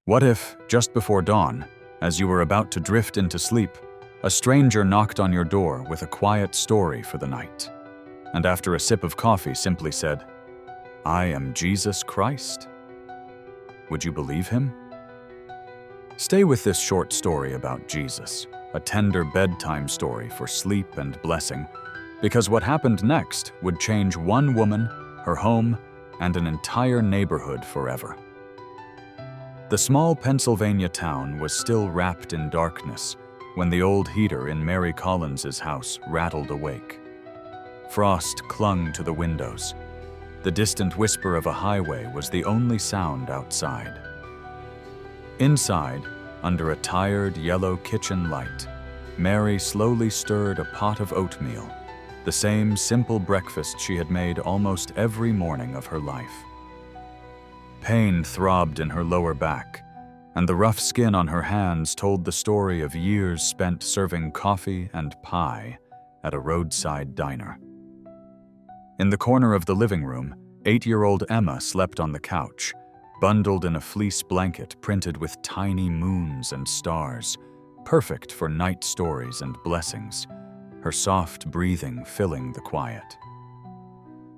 What if, just before dawn, as you were about to drift into sleep, a stranger knocked on your door with a quiet story for the night, and after a sip of coffee simply said, "I am Jesus Christ"? Would you believe him? Stay with this short story about Jesus, a tender bedtime story for sleep and blessing, because what happened next would change one woman, her home, and an entire neighborhood forever. The small Pennsylvania town was still wrapped in darkness when the old heater in Mary Collins's house rattled awake. Frost clung to the windows. The distant whisper of a highway was the only sound outside. Inside, under a tired yellow kitchen light, Mary slowly stirred a pot of oatmeal, the same simple breakfast she had made almost every morning of her life. Pain throbbed in her lower back, and the rough skin on her hands told the story of years spent serving coffee and pie at a roadside diner. In the corner of the living room, 8-year-old Emma slept on the couch, bundled in a fleece blanket printed with tiny moons and stars, perfect for night stories and blessings, her soft breathing filling the quiet.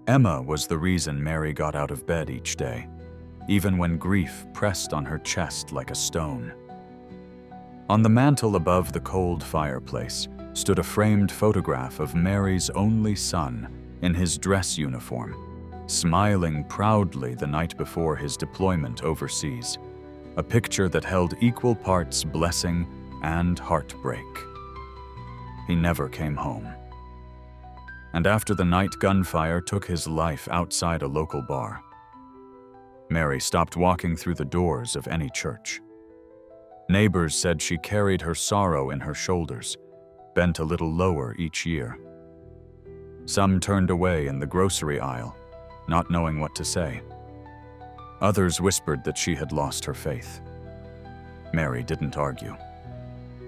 Emma was the reason Mary got out of bed each day, even when grief pressed on her chest like a stone. On the mantel above the cold fireplace stood a framed photograph of Mary's only son in his dress uniform, smiling proudly the night before his deployment overseas, a picture that held equal parts blessing and heartbreak. He never came home. And after the night gunfire took his life outside a local bar, Mary stopped walking through the doors of any church. Neighbors said she carried her sorrow in her shoulders, bent a little lower each year. Some turned away in the grocery aisle, not knowing what to say. Others whispered that she had lost her faith. Mary didn't argue.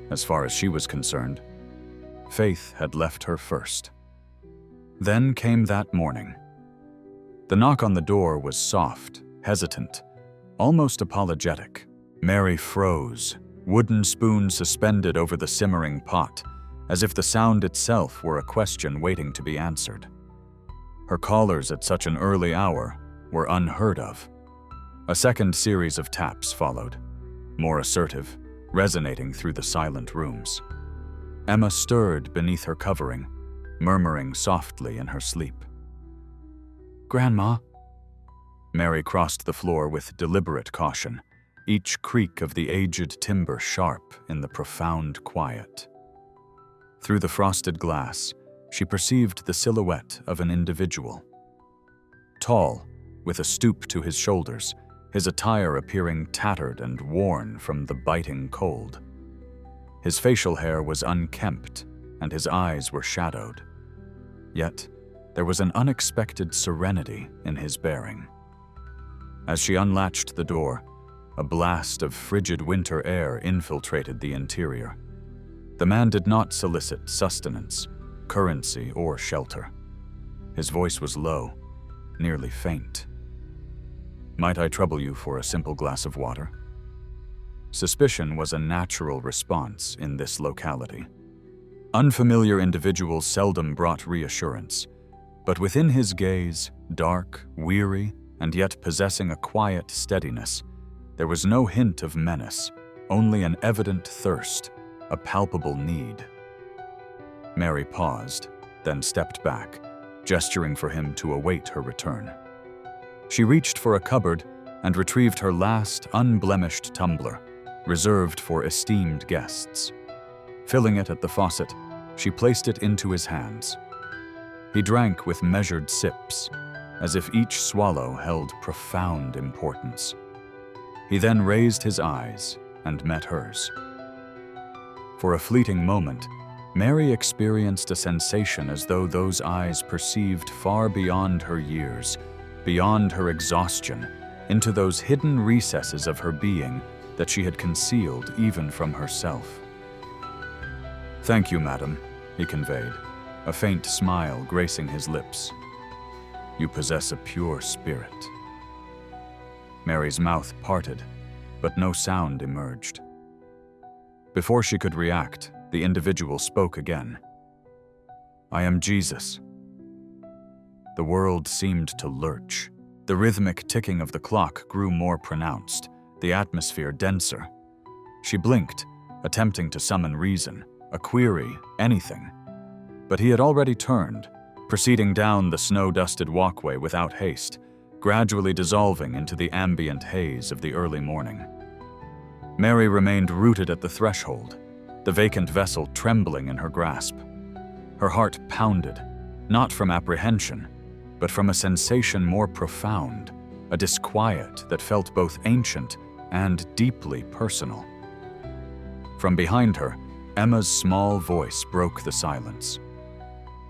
As far as she was concerned, faith had left her first. Then came that morning. The knock on the door was soft, hesitant, almost apologetic. Mary froze, wooden spoon suspended over the simmering pot, as if the sound itself were a question waiting to be answered. Her callers at such an early hour were unheard of. A second series of taps followed, more assertive, resonating through the silent rooms. Emma stirred beneath her covering, murmuring softly in her sleep. "Grandma." Mary crossed the floor with deliberate caution, each creak of the aged timber sharp in the profound quiet. Through the frosted glass, she perceived the silhouette of an individual. Tall, with a stoop to his shoulders, his attire appearing tattered and worn from the biting cold. His facial hair was unkempt, and his eyes were shadowed. Yet, there was an unexpected serenity in his bearing. As she unlatched the door, a blast of frigid winter air infiltrated the interior. The man did not solicit sustenance, currency, or shelter. His voice was low, nearly faint. "Might I trouble you for a simple glass of water?" Suspicion was a natural response in this locality. Unfamiliar individuals seldom brought reassurance, but within his gaze, dark, weary, and yet possessing a quiet steadiness, there was no hint of menace, only an evident thirst, a palpable need. Mary paused, then stepped back, gesturing for him to await her return. She reached for a cupboard and retrieved her last unblemished tumbler, reserved for esteemed guests. Filling it at the faucet, she placed it into his hands. He drank with measured sips, as if each swallow held profound importance. He then raised his eyes and met hers. For a fleeting moment, Mary experienced a sensation as though those eyes perceived far beyond her years, beyond her exhaustion, into those hidden recesses of her being that she had concealed even from herself. "Thank you, madam," he conveyed, a faint smile gracing his lips. "You possess a pure spirit." Mary's mouth parted, but no sound emerged. Before she could react, the individual spoke again. "I am Jesus." The world seemed to lurch. The rhythmic ticking of the clock grew more pronounced, the atmosphere denser. She blinked, attempting to summon reason, a query, anything. But he had already turned, proceeding down the snow-dusted walkway without haste, gradually dissolving into the ambient haze of the early morning. Mary remained rooted at the threshold, the vacant vessel trembling in her grasp. Her heart pounded, not from apprehension, but from a sensation more profound, a disquiet that felt both ancient and deeply personal. From behind her, Emma's small voice broke the silence.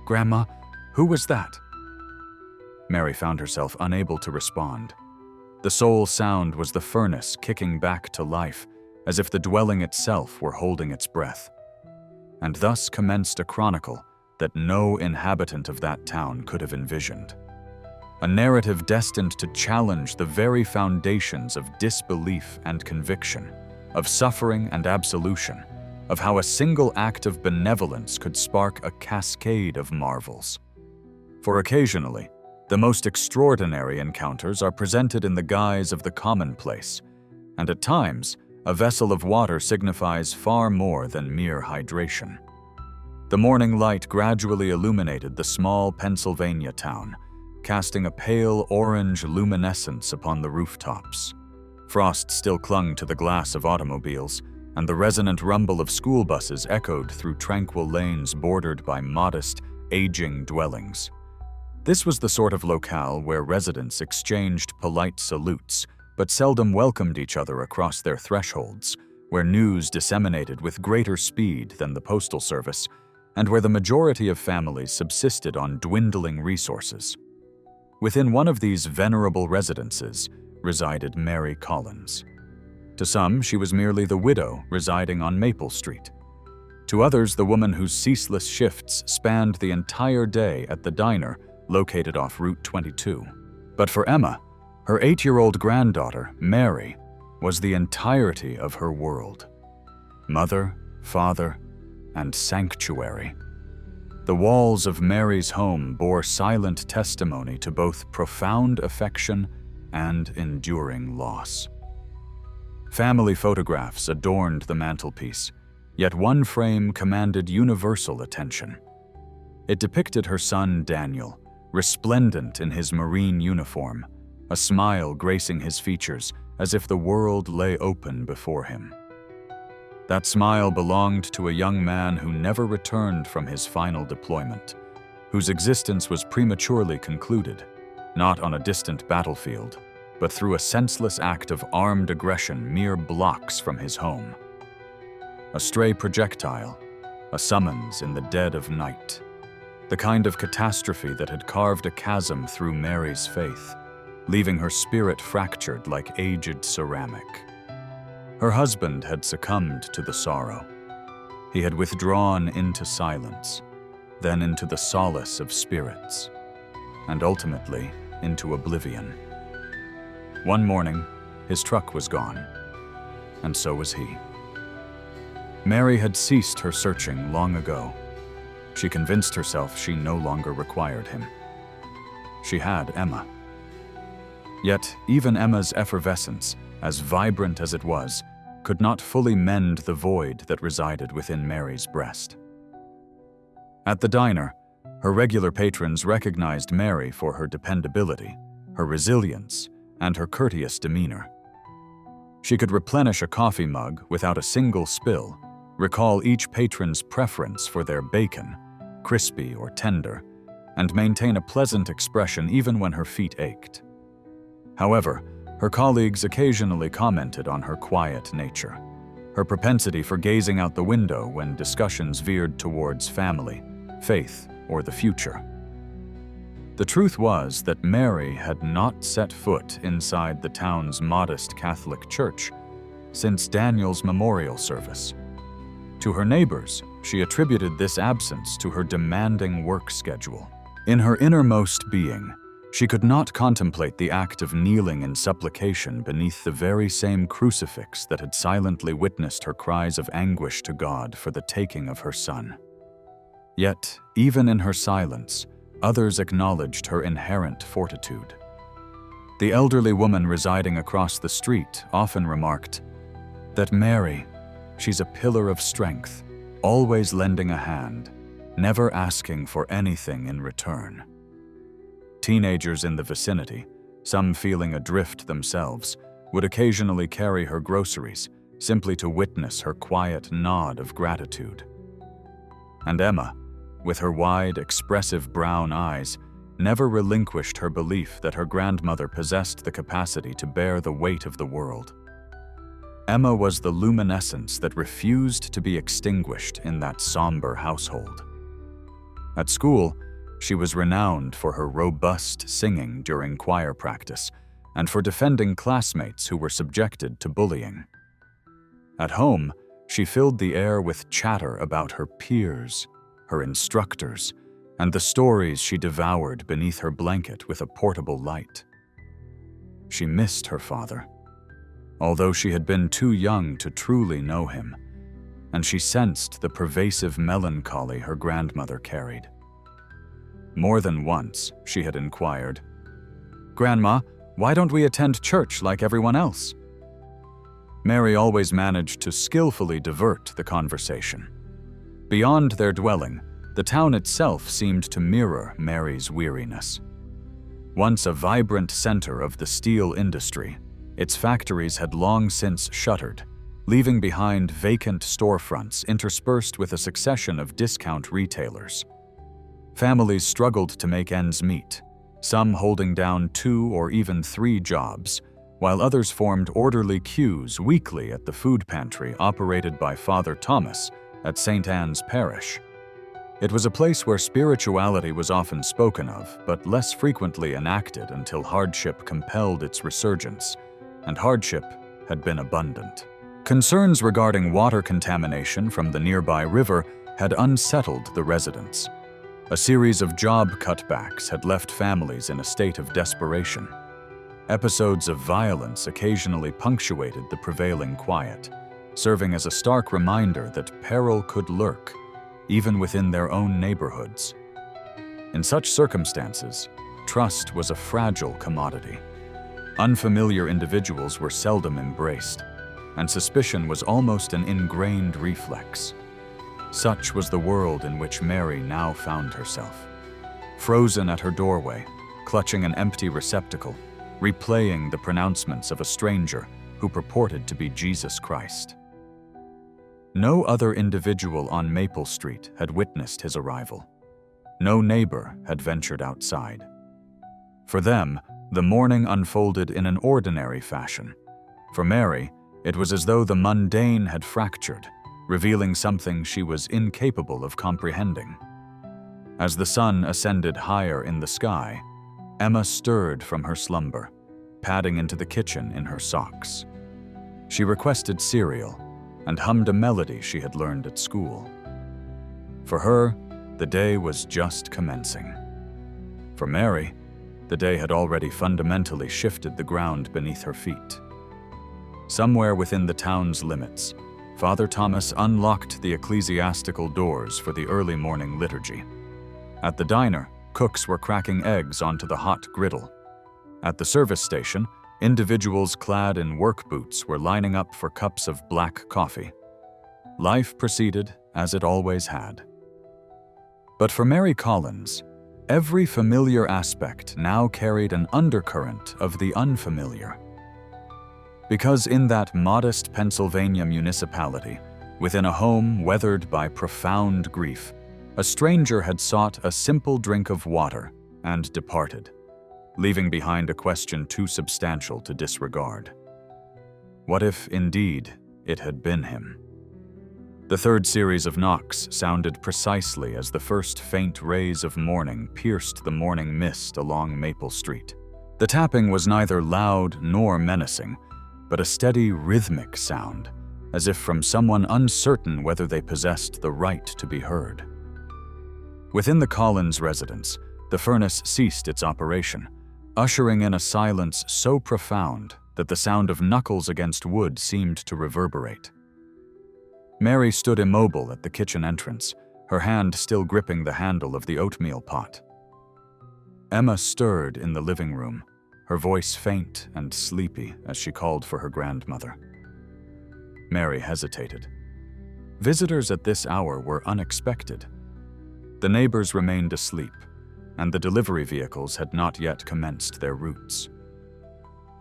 "Grandma, who was that?" Mary found herself unable to respond. The sole sound was the furnace kicking back to life, as if the dwelling itself were holding its breath. And thus commenced a chronicle that no inhabitant of that town could have envisioned. A narrative destined to challenge the very foundations of disbelief and conviction, of suffering and absolution, of how a single act of benevolence could spark a cascade of marvels. For occasionally, the most extraordinary encounters are presented in the guise of the commonplace, and at times, a vessel of water signifies far more than mere hydration. The morning light gradually illuminated the small Pennsylvania town, casting a pale orange luminescence upon the rooftops. Frost still clung to the glass of automobiles, and the resonant rumble of school buses echoed through tranquil lanes bordered by modest, aging dwellings. This was the sort of locale where residents exchanged polite salutes, but seldom welcomed each other across their thresholds, where news disseminated with greater speed than the postal service, and where the majority of families subsisted on dwindling resources. Within one of these venerable residences resided Mary Collins. To some, she was merely the widow residing on Maple Street. To others, the woman whose ceaseless shifts spanned the entire day at the diner located off Route 22. But for Emma, her 8-year-old granddaughter, Mary, was the entirety of her world. Mother, father, and sanctuary. The walls of Mary's home bore silent testimony to both profound affection and enduring loss. Family photographs adorned the mantelpiece, yet one frame commanded universal attention. It depicted her son Daniel, resplendent in his Marine uniform, a smile gracing his features as if the world lay open before him. That smile belonged to a young man who never returned from his final deployment, whose existence was prematurely concluded, not on a distant battlefield, but through a senseless act of armed aggression mere blocks from his home. A stray projectile, a summons in the dead of night, the kind of catastrophe that had carved a chasm through Mary's faith, leaving her spirit fractured like aged ceramic. Her husband had succumbed to the sorrow. He had withdrawn into silence, then into the solace of spirits, and ultimately into oblivion. One morning, his truck was gone, and so was he. Mary had ceased her searching long ago. She convinced herself she no longer required him. She had Emma. Yet, even Emma's effervescence, as vibrant as it was, could not fully mend the void that resided within Mary's breast. At the diner, her regular patrons recognized Mary for her dependability, her resilience, and her courteous demeanor. She could replenish a coffee mug without a single spill, recall each patron's preference for their bacon, crispy or tender, and maintain a pleasant expression even when her feet ached. However, her colleagues occasionally commented on her quiet nature, her propensity for gazing out the window when discussions veered towards family, faith, or the future. The truth was that Mary had not set foot inside the town's modest Catholic church since Daniel's memorial service. To her neighbors, she attributed this absence to her demanding work schedule. In her innermost being, She could not contemplate the act of kneeling in supplication beneath the very same crucifix that had silently witnessed her cries of anguish to God for the taking of her son. Yet, even in her silence, others acknowledged her inherent fortitude. The elderly woman residing across the street often remarked that Mary, she's a pillar of strength, always lending a hand, never asking for anything in return. Teenagers in the vicinity, some feeling adrift themselves, would occasionally carry her groceries, simply to witness her quiet nod of gratitude. And Emma, with her wide, expressive brown eyes, never relinquished her belief that her grandmother possessed the capacity to bear the weight of the world. Emma was the luminescence that refused to be extinguished in that somber household. At school, she was renowned for her robust singing during choir practice and for defending classmates who were subjected to bullying. At home, she filled the air with chatter about her peers, her instructors, and the stories she devoured beneath her blanket with a portable light. She missed her father, although she had been too young to truly know him, and she sensed the pervasive melancholy her grandmother carried. More than once, she had inquired, "Grandma, why don't we attend church like everyone else?" Mary always managed to skillfully divert the conversation. Beyond their dwelling, the town itself seemed to mirror Mary's weariness. Once a vibrant center of the steel industry, its factories had long since shuttered, leaving behind vacant storefronts interspersed with a succession of discount retailers. Families struggled to make ends meet, some holding down 2 or even 3 jobs, while others formed orderly queues weekly at the food pantry operated by Father Thomas at St. Anne's Parish. It was a place where spirituality was often spoken of, but less frequently enacted until hardship compelled its resurgence, and hardship had been abundant. Concerns regarding water contamination from the nearby river had unsettled the residents. A series of job cutbacks had left families in a state of desperation. Episodes of violence occasionally punctuated the prevailing quiet, serving as a stark reminder that peril could lurk, even within their own neighborhoods. In such circumstances, trust was a fragile commodity. Unfamiliar individuals were seldom embraced, and suspicion was almost an ingrained reflex. Such was the world in which Mary now found herself. Frozen at her doorway, clutching an empty receptacle, replaying the pronouncements of a stranger who purported to be Jesus Christ. No other individual on Maple Street had witnessed his arrival. No neighbor had ventured outside. For them, the morning unfolded in an ordinary fashion. For Mary, it was as though the mundane had fractured, revealing something she was incapable of comprehending. As the sun ascended higher in the sky, Emma stirred from her slumber, padding into the kitchen in her socks. She requested cereal and hummed a melody she had learned at school. For her, the day was just commencing. For Mary, the day had already fundamentally shifted the ground beneath her feet. Somewhere within the town's limits, Father Thomas unlocked the ecclesiastical doors for the early morning liturgy. At the diner, cooks were cracking eggs onto the hot griddle. At the service station, individuals clad in work boots were lining up for cups of black coffee. Life proceeded as it always had. But for Mary Collins, every familiar aspect now carried an undercurrent of the unfamiliar. Because in that modest Pennsylvania municipality, within a home weathered by profound grief, a stranger had sought a simple drink of water and departed, leaving behind a question too substantial to disregard. What if, indeed, it had been him? The third series of knocks sounded precisely as the first faint rays of morning pierced the morning mist along Maple Street. The tapping was neither loud nor menacing, but a steady, rhythmic sound, as if from someone uncertain whether they possessed the right to be heard. Within the Collins residence, the furnace ceased its operation, ushering in a silence so profound that the sound of knuckles against wood seemed to reverberate. Mary stood immobile at the kitchen entrance, her hand still gripping the handle of the oatmeal pot. Emma stirred in the living room, her voice faint and sleepy as she called for her grandmother. Mary hesitated. Visitors at this hour were unexpected. The neighbors remained asleep, and the delivery vehicles had not yet commenced their routes.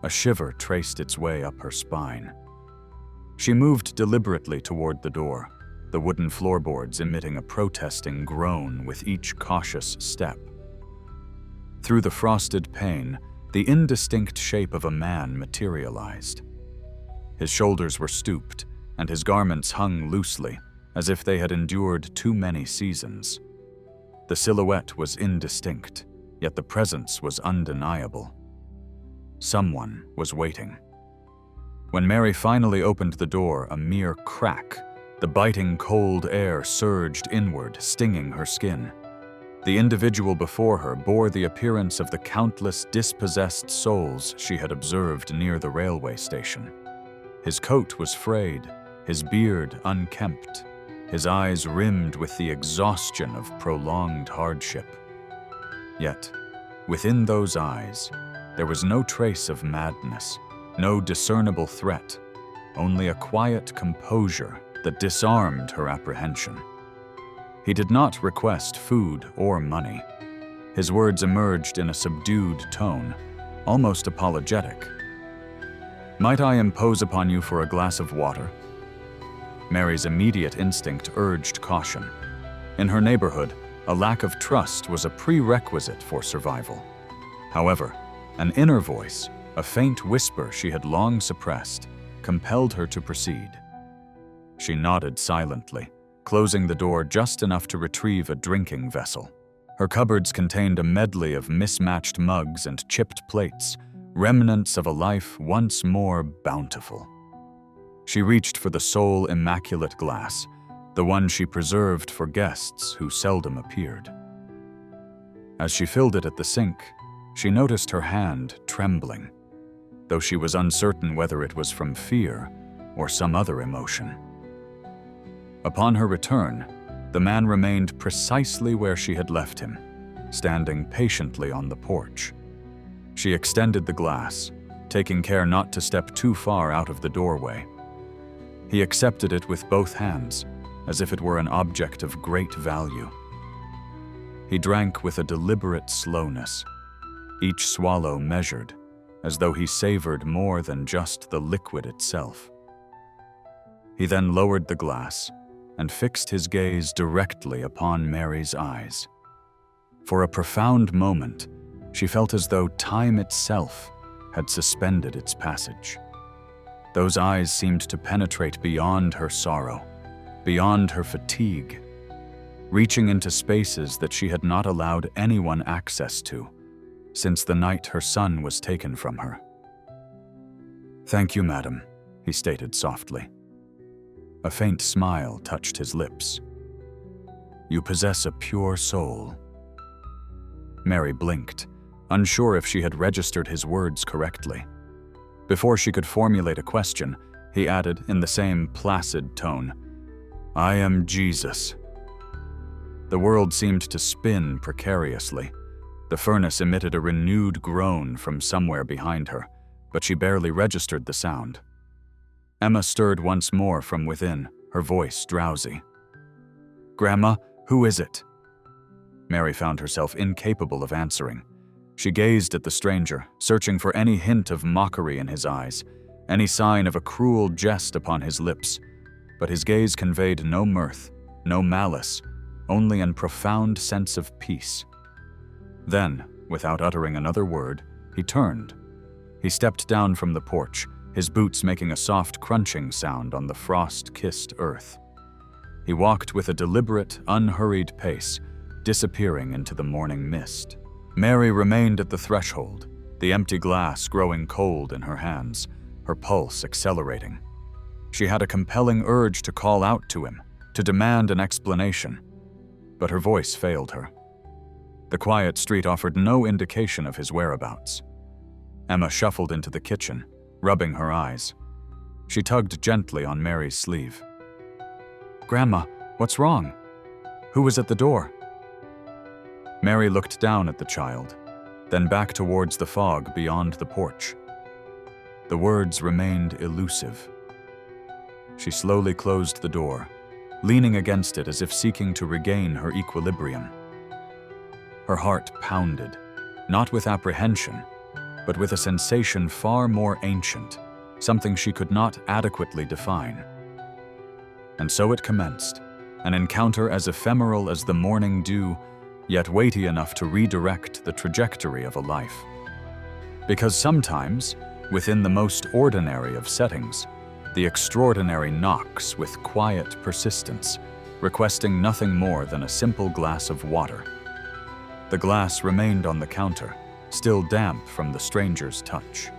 A shiver traced its way up her spine. She moved deliberately toward the door, the wooden floorboards emitting a protesting groan with each cautious step. Through the frosted pane, the indistinct shape of a man materialized. His shoulders were stooped, and his garments hung loosely, as if they had endured too many seasons. The silhouette was indistinct, yet the presence was undeniable. Someone was waiting. When Mary finally opened the door, a mere crack, the biting cold air surged inward, stinging her skin. The individual before her bore the appearance of the countless dispossessed souls she had observed near the railway station. His coat was frayed, his beard unkempt, his eyes rimmed with the exhaustion of prolonged hardship. Yet, within those eyes, there was no trace of madness, no discernible threat, only a quiet composure that disarmed her apprehension. He did not request food or money. His words emerged in a subdued tone, almost apologetic. "Might I impose upon you for a glass of water?" Mary's immediate instinct urged caution. In her neighborhood, a lack of trust was a prerequisite for survival. However, an inner voice, a faint whisper she had long suppressed, compelled her to proceed. She nodded silently, closing the door just enough to retrieve a drinking vessel. Her cupboards contained a medley of mismatched mugs and chipped plates, remnants of a life once more bountiful. She reached for the sole immaculate glass, the one she preserved for guests who seldom appeared. As she filled it at the sink, she noticed her hand trembling, though she was uncertain whether it was from fear or some other emotion. Upon her return, the man remained precisely where she had left him, standing patiently on the porch. She extended the glass, taking care not to step too far out of the doorway. He accepted it with both hands, as if it were an object of great value. He drank with a deliberate slowness, each swallow measured, as though he savored more than just the liquid itself. He then lowered the glass and fixed his gaze directly upon Mary's eyes. For a profound moment, she felt as though time itself had suspended its passage. Those eyes seemed to penetrate beyond her sorrow, beyond her fatigue, reaching into spaces that she had not allowed anyone access to since the night her son was taken from her. "Thank you, madam," he stated softly. A faint smile touched his lips. "You possess a pure soul." Mary blinked, unsure if she had registered his words correctly. Before she could formulate a question, he added in the same placid tone, "I am Jesus." The world seemed to spin precariously. The furnace emitted a renewed groan from somewhere behind her, but she barely registered the sound. Emma stirred once more from within, her voice drowsy. "Grandma, who is it?" Mary found herself incapable of answering. She gazed at the stranger, searching for any hint of mockery in his eyes, any sign of a cruel jest upon his lips, but his gaze conveyed no mirth, no malice, only a profound sense of peace. Then, without uttering another word, he turned. He stepped down from the porch, his boots making a soft crunching sound on the frost-kissed earth. He walked with a deliberate, unhurried pace, disappearing into the morning mist. Mary remained at the threshold, the empty glass growing cold in her hands, her pulse accelerating. She had a compelling urge to call out to him, to demand an explanation, but her voice failed her. The quiet street offered no indication of his whereabouts. Emma shuffled into the kitchen, rubbing her eyes. She tugged gently on Mary's sleeve. "Grandma, what's wrong? Who was at the door?" Mary looked down at the child, then back towards the fog beyond the porch. The words remained elusive. She slowly closed the door, leaning against it as if seeking to regain her equilibrium. Her heart pounded, not with apprehension, but with a sensation far more ancient, something she could not adequately define. And so it commenced, an encounter as ephemeral as the morning dew, yet weighty enough to redirect the trajectory of a life. Because sometimes, within the most ordinary of settings, the extraordinary knocks with quiet persistence, requesting nothing more than a simple glass of water. The glass remained on the counter, still damp from the stranger's touch.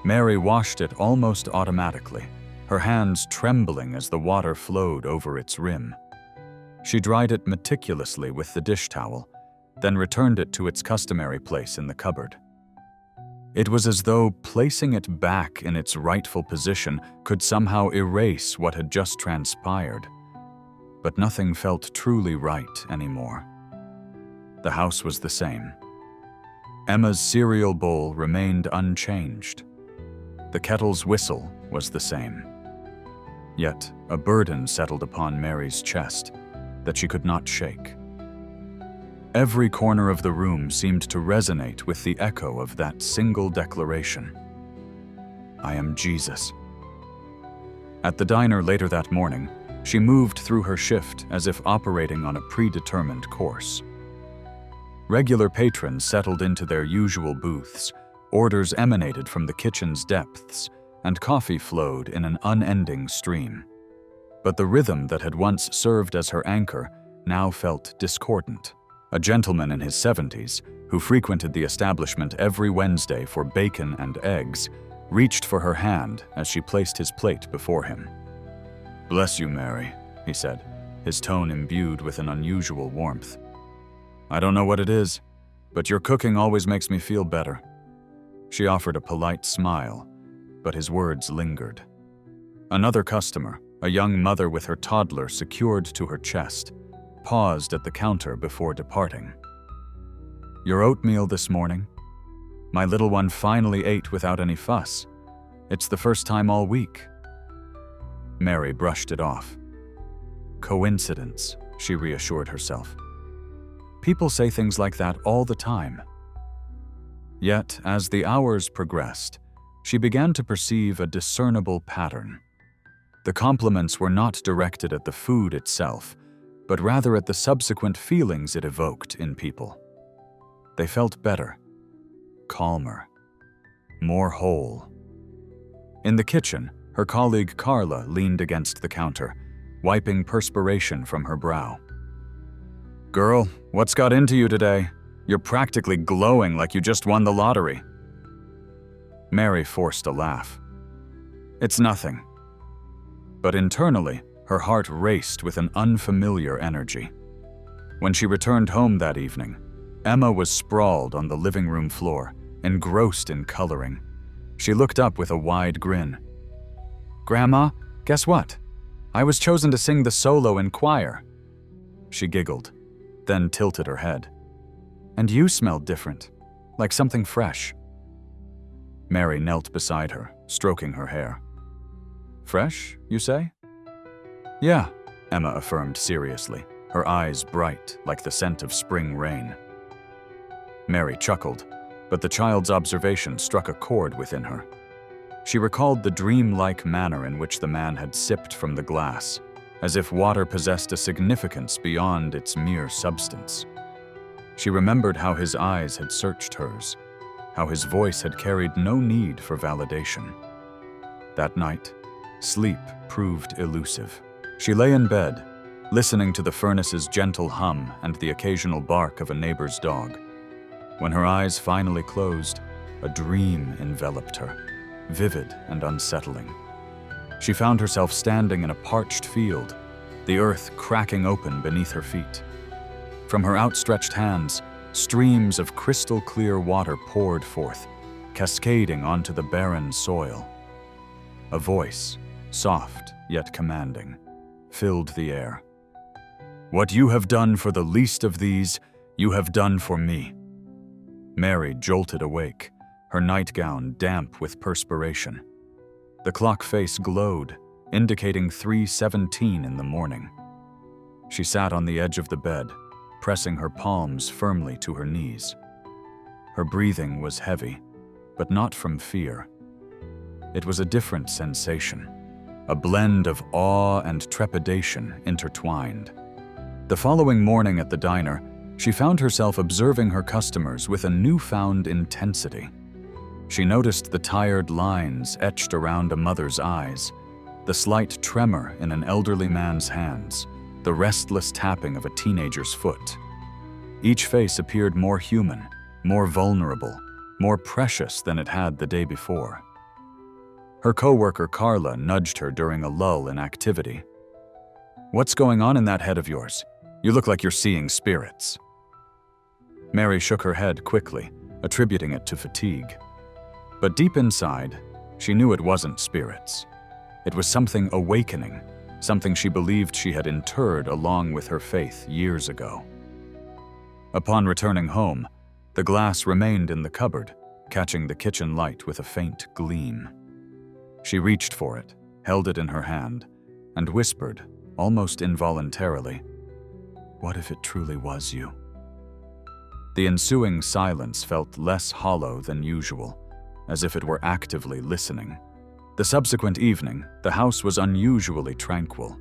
Mary washed it almost automatically, her hands trembling as the water flowed over its rim. She dried it meticulously with the dish towel, then returned it to its customary place in the cupboard. It was as though placing it back in its rightful position could somehow erase what had just transpired. But nothing felt truly right anymore. The house was the same. Emma's cereal bowl remained unchanged. The kettle's whistle was the same. Yet a burden settled upon Mary's chest that she could not shake. Every corner of the room seemed to resonate with the echo of that single declaration. "I am Jesus." At the diner later that morning, she moved through her shift as if operating on a predetermined course. Regular patrons settled into their usual booths, orders emanated from the kitchen's depths, and coffee flowed in an unending stream. But the rhythm that had once served as her anchor now felt discordant. A gentleman in his 70s, who frequented the establishment every Wednesday for bacon and eggs, reached for her hand as she placed his plate before him. "Bless you, Mary," he said, his tone imbued with an unusual warmth. "I don't know what it is, but your cooking always makes me feel better." She offered a polite smile, but his words lingered. Another customer, a young mother with her toddler secured to her chest, paused at the counter before departing. "Your oatmeal this morning? My little one finally ate without any fuss. It's the first time all week." Mary brushed it off. "Coincidence," she reassured herself. "People say things like that all the time." Yet, as the hours progressed, she began to perceive a discernible pattern. The compliments were not directed at the food itself, but rather at the subsequent feelings it evoked in people. They felt better, calmer, more whole. In the kitchen, her colleague Carla leaned against the counter, wiping perspiration from her brow. "Girl, what's got into you today? You're practically glowing like you just won the lottery." Mary forced a laugh. "It's nothing." But internally, her heart raced with an unfamiliar energy. When she returned home that evening, Emma was sprawled on the living room floor, engrossed in coloring. She looked up with a wide grin. "Grandma, guess what? I was chosen to sing the solo in choir." She giggled, then tilted her head. "And you smelled different, like something fresh." Mary knelt beside her, stroking her hair. "Fresh, you say?" "Yeah," Emma affirmed seriously, her eyes bright like the scent of spring rain. Mary chuckled, but the child's observation struck a chord within her. She recalled the dream-like manner in which the man had sipped from the glass, as if water possessed a significance beyond its mere substance. She remembered how his eyes had searched hers, how his voice had carried no need for validation. That night, sleep proved elusive. She lay in bed, listening to the furnace's gentle hum and the occasional bark of a neighbor's dog. When her eyes finally closed, a dream enveloped her, vivid and unsettling. She found herself standing in a parched field, the earth cracking open beneath her feet. From her outstretched hands, streams of crystal-clear water poured forth, cascading onto the barren soil. A voice, soft yet commanding, filled the air. "What you have done for the least of these, you have done for me." Mary jolted awake, her nightgown damp with perspiration. The clock face glowed, indicating 3:17 in the morning. She sat on the edge of the bed, pressing her palms firmly to her knees. Her breathing was heavy, but not from fear. It was a different sensation, a blend of awe and trepidation intertwined. The following morning at the diner, she found herself observing her customers with a newfound intensity. She noticed the tired lines etched around a mother's eyes, the slight tremor in an elderly man's hands, the restless tapping of a teenager's foot. Each face appeared more human, more vulnerable, more precious than it had the day before. Her coworker Carla nudged her during a lull in activity. "What's going on in that head of yours? You look like you're seeing spirits." Mary shook her head quickly, attributing it to fatigue. But deep inside, she knew it wasn't spirits. It was something awakening, something she believed she had interred along with her faith years ago. Upon returning home, the glass remained in the cupboard, catching the kitchen light with a faint gleam. She reached for it, held it in her hand, and whispered, almost involuntarily, "What if it truly was you?" The ensuing silence felt less hollow than usual, as if it were actively listening. The subsequent evening, the house was unusually tranquil.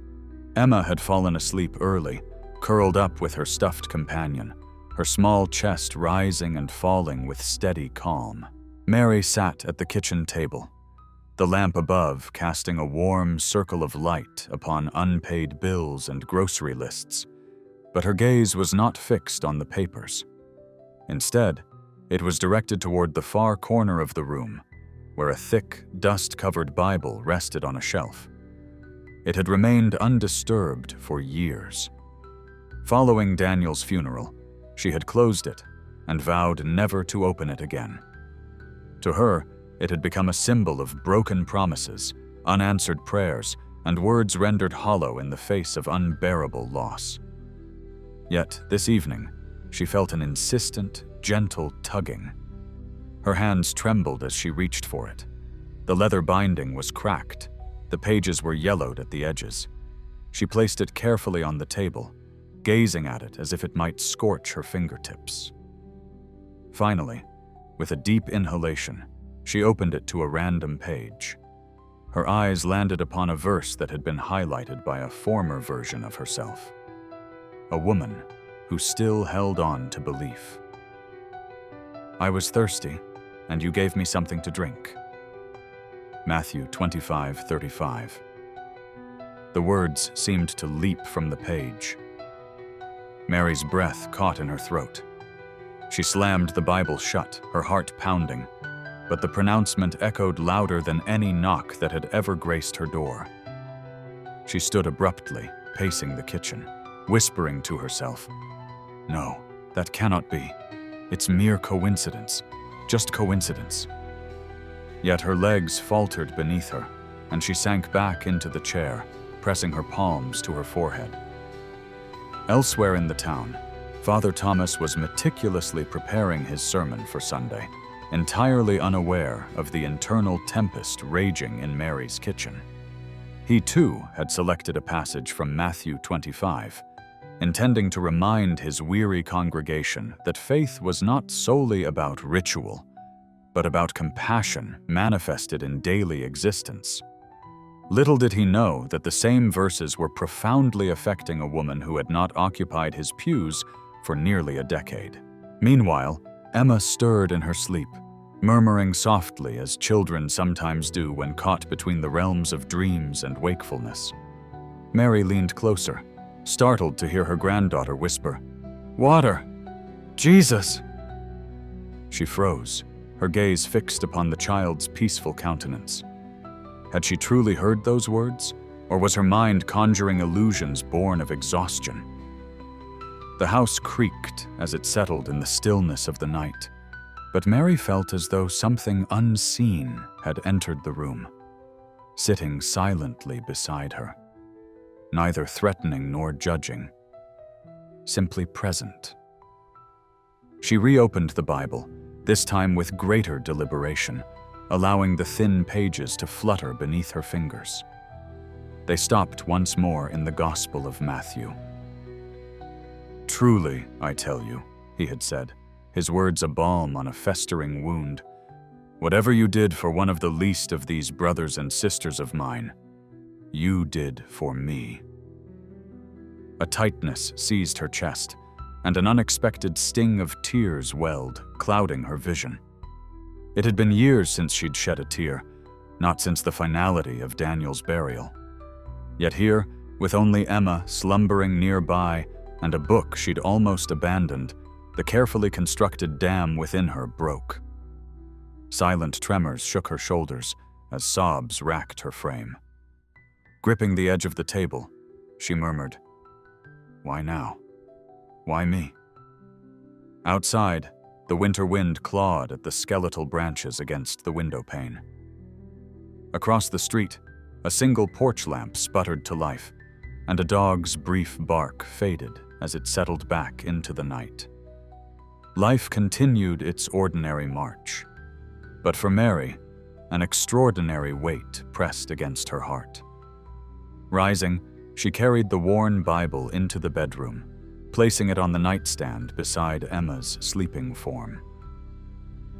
Emma had fallen asleep early, curled up with her stuffed companion, her small chest rising and falling with steady calm. Mary sat at the kitchen table, the lamp above casting a warm circle of light upon unpaid bills and grocery lists, but her gaze was not fixed on the papers. Instead, it was directed toward the far corner of the room, where a thick, dust-covered Bible rested on a shelf. It had remained undisturbed for years. Following Daniel's funeral, she had closed it and vowed never to open it again. To her, it had become a symbol of broken promises, unanswered prayers, and words rendered hollow in the face of unbearable loss. Yet, this evening, she felt an insistent, gentle tugging. Her hands trembled as she reached for it. The leather binding was cracked. The pages were yellowed at the edges. She placed it carefully on the table, gazing at it as if it might scorch her fingertips. Finally, with a deep inhalation, she opened it to a random page. Her eyes landed upon a verse that had been highlighted by a former version of herself. A woman who still held on to belief. "I was thirsty, and you gave me something to drink." Matthew 25:35. The words seemed to leap from the page. Mary's breath caught in her throat. She slammed the Bible shut, her heart pounding, but the pronouncement echoed louder than any knock that had ever graced her door. She stood abruptly, pacing the kitchen, whispering to herself, "No, that cannot be. It's mere coincidence, just coincidence." Yet her legs faltered beneath her, and she sank back into the chair, pressing her palms to her forehead. Elsewhere in the town, Father Thomas was meticulously preparing his sermon for Sunday, entirely unaware of the internal tempest raging in Mary's kitchen. He too had selected a passage from Matthew 25, intending to remind his weary congregation that faith was not solely about ritual, but about compassion manifested in daily existence. Little did he know that the same verses were profoundly affecting a woman who had not occupied his pews for nearly a decade. Meanwhile, Emma stirred in her sleep, murmuring softly as children sometimes do when caught between the realms of dreams and wakefulness. Mary leaned closer, startled to hear her granddaughter whisper, "Water! Jesus!" She froze, her gaze fixed upon the child's peaceful countenance. Had she truly heard those words, or was her mind conjuring illusions born of exhaustion? The house creaked as it settled in the stillness of the night. But Mary felt as though something unseen had entered the room, sitting silently beside her, neither threatening nor judging, simply present. She reopened the Bible, this time with greater deliberation, allowing the thin pages to flutter beneath her fingers. They stopped once more in the Gospel of Matthew. "Truly, I tell you," he had said, his words a balm on a festering wound, "whatever you did for one of the least of these brothers and sisters of mine, you did for me." A tightness seized her chest, and an unexpected sting of tears welled, clouding her vision. It had been years since she'd shed a tear, not since the finality of Daniel's burial. Yet here, with only Emma slumbering nearby and a book she'd almost abandoned, the carefully constructed dam within her broke. Silent tremors shook her shoulders as sobs racked her frame. Gripping the edge of the table, she murmured, "Why now? Why me?" Outside, the winter wind clawed at the skeletal branches against the window pane. Across the street, a single porch lamp sputtered to life, and a dog's brief bark faded as it settled back into the night. Life continued its ordinary march, but for Mary, an extraordinary weight pressed against her heart. Rising, she carried the worn Bible into the bedroom, placing it on the nightstand beside Emma's sleeping form.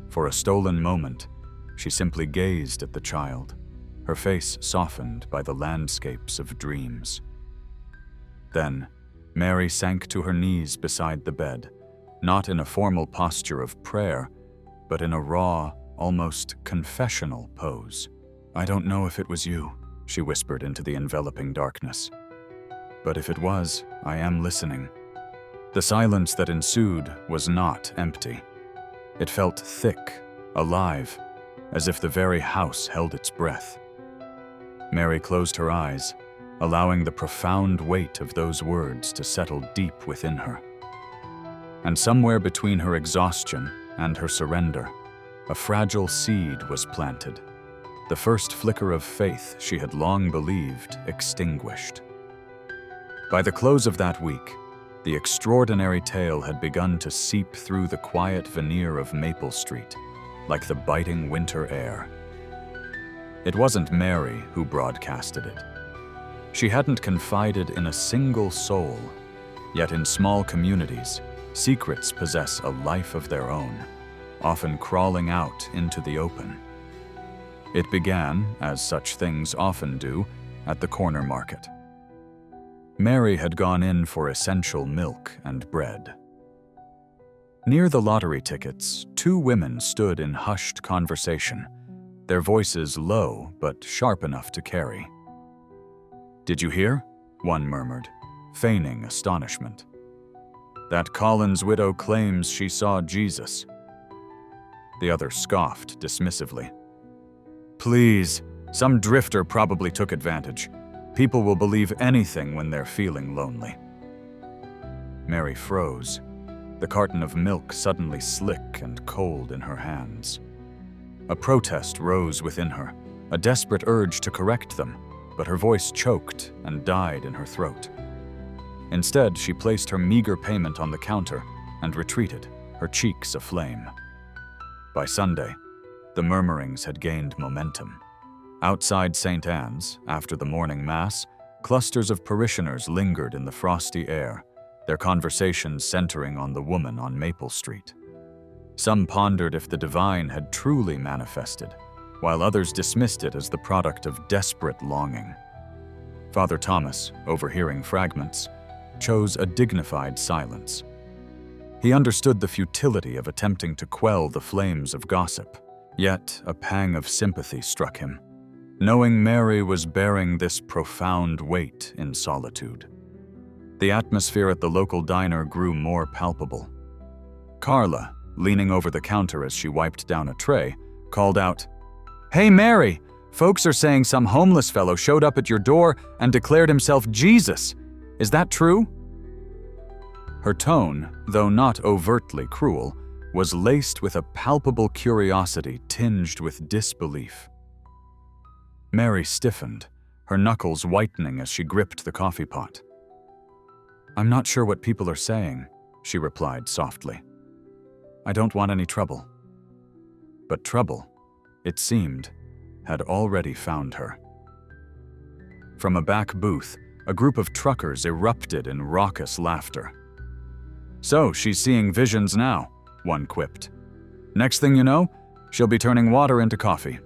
For a stolen moment, she simply gazed at the child, her face softened by the landscapes of dreams. Then, Mary sank to her knees beside the bed, not in a formal posture of prayer, but in a raw, almost confessional pose. "I don't know if it was you," she whispered into the enveloping darkness. "But if it was, I am listening." The silence that ensued was not empty. It felt thick, alive, as if the very house held its breath. Mary closed her eyes, allowing the profound weight of those words to settle deep within her. And somewhere between her exhaustion and her surrender, a fragile seed was planted, the first flicker of faith she had long believed extinguished. By the close of that week, the extraordinary tale had begun to seep through the quiet veneer of Maple Street, like the biting winter air. It wasn't Mary who broadcasted it. She hadn't confided in a single soul, yet in small communities, secrets possess a life of their own, often crawling out into the open. It began, as such things often do, at the corner market. Mary had gone in for essential milk and bread. Near the lottery tickets, two women stood in hushed conversation, their voices low but sharp enough to carry. "Did you hear?" one murmured, feigning astonishment. "That Collins widow claims she saw Jesus." The other scoffed dismissively. "Please, some drifter probably took advantage. People will believe anything when they're feeling lonely." Mary froze, the carton of milk suddenly slick and cold in her hands. A protest rose within her, a desperate urge to correct them, but her voice choked and died in her throat. Instead, she placed her meager payment on the counter and retreated, her cheeks aflame. By Sunday, the murmurings had gained momentum. Outside St. Anne's, after the morning mass, clusters of parishioners lingered in the frosty air, their conversations centering on the woman on Maple Street. Some pondered if the divine had truly manifested, while others dismissed it as the product of desperate longing. Father Thomas, overhearing fragments, chose a dignified silence. He understood the futility of attempting to quell the flames of gossip, yet a pang of sympathy struck him, knowing Mary was bearing this profound weight in solitude. The atmosphere at the local diner grew more palpable. Carla, leaning over the counter as she wiped down a tray, called out, "Hey Mary, folks are saying some homeless fellow showed up at your door and declared himself Jesus. Is that true?" Her tone, though not overtly cruel, was laced with a palpable curiosity tinged with disbelief. Mary stiffened, her knuckles whitening as she gripped the coffee pot. "I'm not sure what people are saying," she replied softly. "I don't want any trouble." But trouble, it seemed, had already found her. From a back booth, a group of truckers erupted in raucous laughter. "So, she's seeing visions now," one quipped. "Next thing you know, she'll be turning water into coffee."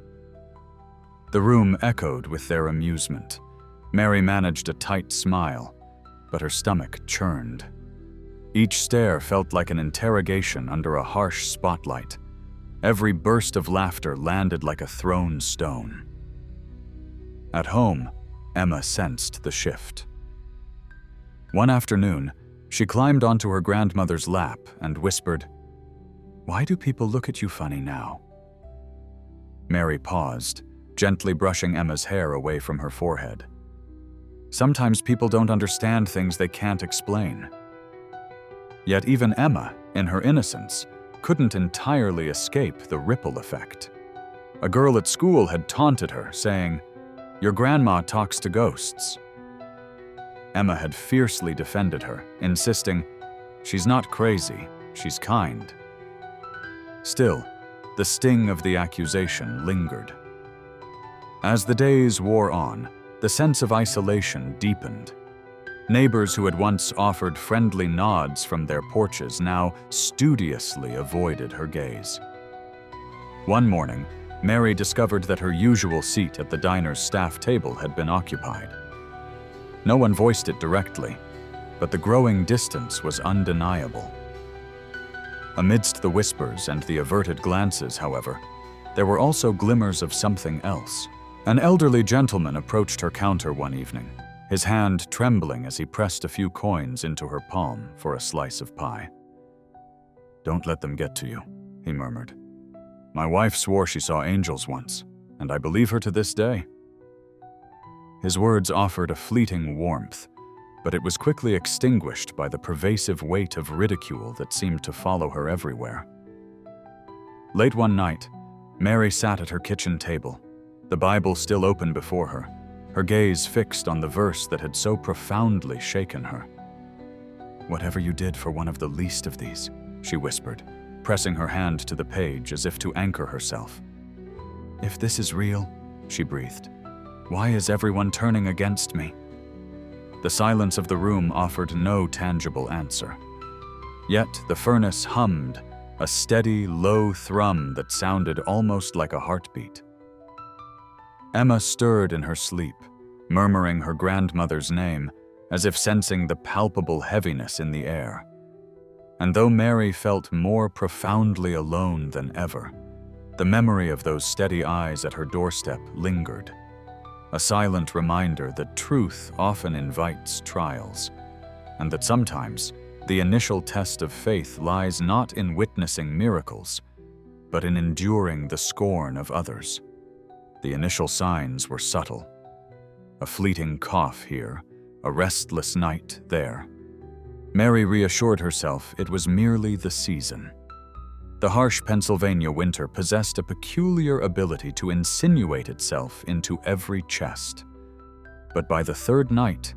The room echoed with their amusement. Mary managed a tight smile, but her stomach churned. Each stare felt like an interrogation under a harsh spotlight. Every burst of laughter landed like a thrown stone. At home, Emma sensed the shift. One afternoon, she climbed onto her grandmother's lap and whispered, "Why do people look at you funny now?" Mary paused, gently brushing Emma's hair away from her forehead. "Sometimes people don't understand things they can't explain." Yet even Emma, in her innocence, couldn't entirely escape the ripple effect. A girl at school had taunted her, saying, "Your grandma talks to ghosts." Emma had fiercely defended her, insisting, "She's not crazy, she's kind." Still, the sting of the accusation lingered. As the days wore on, the sense of isolation deepened. Neighbors who had once offered friendly nods from their porches now studiously avoided her gaze. One morning, Mary discovered that her usual seat at the diner's staff table had been occupied. No one voiced it directly, but the growing distance was undeniable. Amidst the whispers and the averted glances, however, there were also glimmers of something else. An elderly gentleman approached her counter one evening, his hand trembling as he pressed a few coins into her palm for a slice of pie. "Don't let them get to you," he murmured. "My wife swore she saw angels once, and I believe her to this day." His words offered a fleeting warmth, but it was quickly extinguished by the pervasive weight of ridicule that seemed to follow her everywhere. Late one night, Mary sat at her kitchen table, the Bible still open before her, her gaze fixed on the verse that had so profoundly shaken her. "Whatever you did for one of the least of these," she whispered, pressing her hand to the page as if to anchor herself. "If this is real," she breathed, "why is everyone turning against me?" The silence of the room offered no tangible answer. Yet the furnace hummed, a steady, low thrum that sounded almost like a heartbeat. Emma stirred in her sleep, murmuring her grandmother's name, as if sensing the palpable heaviness in the air. And though Mary felt more profoundly alone than ever, the memory of those steady eyes at her doorstep lingered, a silent reminder that truth often invites trials, and that sometimes the initial test of faith lies not in witnessing miracles, but in enduring the scorn of others. The initial signs were subtle. A fleeting cough here, a restless night there. Mary reassured herself it was merely the season. The harsh Pennsylvania winter possessed a peculiar ability to insinuate itself into every chest. But by the third night,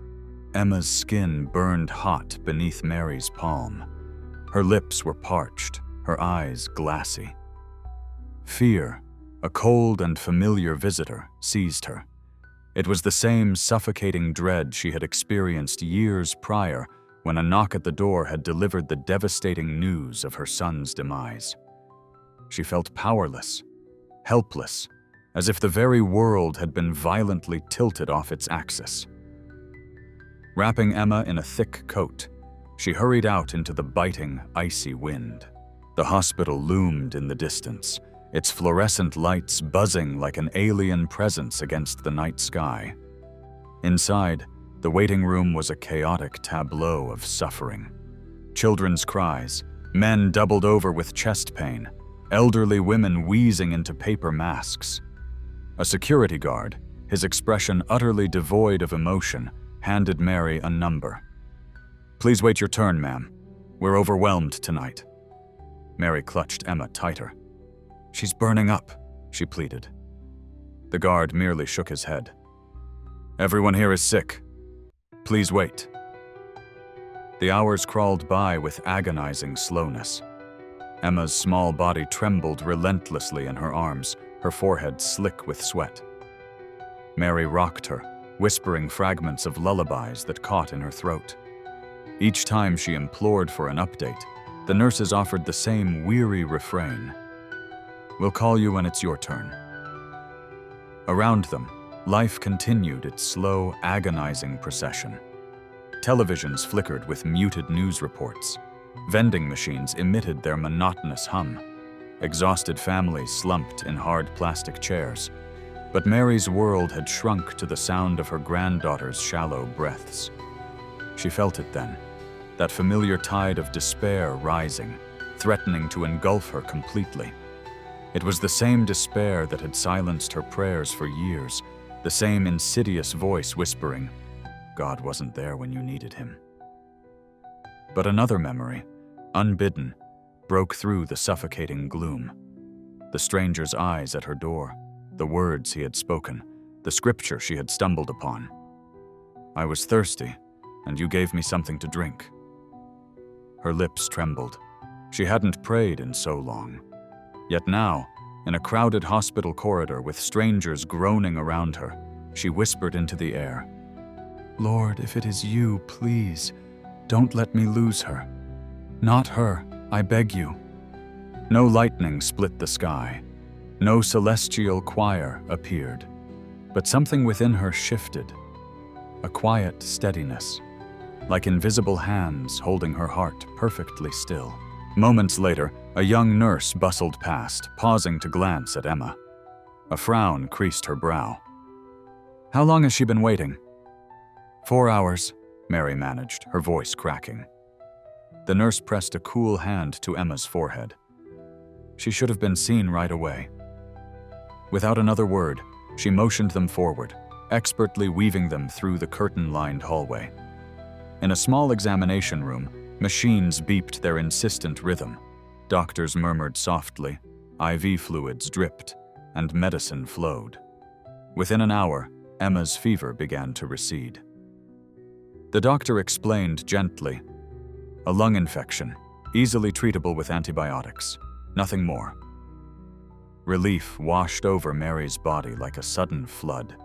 Emma's skin burned hot beneath Mary's palm. Her lips were parched, her eyes glassy. Fear, a cold and familiar visitor, seized her. It was the same suffocating dread she had experienced years prior when a knock at the door had delivered the devastating news of her son's demise. She felt powerless, helpless, as if the very world had been violently tilted off its axis. Wrapping Emma in a thick coat, she hurried out into the biting, icy wind. The hospital loomed in the distance, its fluorescent lights buzzing like an alien presence against the night sky. Inside, the waiting room was a chaotic tableau of suffering. Children's cries, men doubled over with chest pain, elderly women wheezing into paper masks. A security guard, his expression utterly devoid of emotion, handed Mary a number. "Please wait your turn, ma'am. We're overwhelmed tonight." Mary clutched Emma tighter. "She's burning up," she pleaded. The guard merely shook his head. "Everyone here is sick. Please wait." The hours crawled by with agonizing slowness. Emma's small body trembled relentlessly in her arms, her forehead slick with sweat. Mary rocked her, whispering fragments of lullabies that caught in her throat. Each time she implored for an update, the nurses offered the same weary refrain. "We'll call you when it's your turn." Around them, life continued its slow, agonizing procession. Televisions flickered with muted news reports. Vending machines emitted their monotonous hum. Exhausted families slumped in hard plastic chairs. But Mary's world had shrunk to the sound of her granddaughter's shallow breaths. She felt it then, that familiar tide of despair rising, threatening to engulf her completely. It was the same despair that had silenced her prayers for years, the same insidious voice whispering, "God wasn't there when you needed him." But another memory, unbidden, broke through the suffocating gloom. The stranger's eyes at her door, the words he had spoken, the scripture she had stumbled upon. "I was thirsty, and you gave me something to drink." Her lips trembled. She hadn't prayed in so long. Yet now, in a crowded hospital corridor with strangers groaning around her, she whispered into the air, "Lord, if it is you, please, don't let me lose her. Not her, I beg you." No lightning split the sky. No celestial choir appeared. But something within her shifted. A quiet steadiness, like invisible hands holding her heart perfectly still. Moments later, a young nurse bustled past, pausing to glance at Emma. A frown creased her brow. "How long has she been waiting?" 4 hours, Mary managed, her voice cracking. The nurse pressed a cool hand to Emma's forehead. She should have been seen right away. Without another word, she motioned them forward, expertly weaving them through the curtain-lined hallway. In a small examination room, machines beeped their insistent rhythm. Doctors murmured softly, IV fluids dripped, and medicine flowed. Within an hour, Emma's fever began to recede. The doctor explained gently, "A lung infection, easily treatable with antibiotics, nothing more." Relief washed over Mary's body like a sudden flood.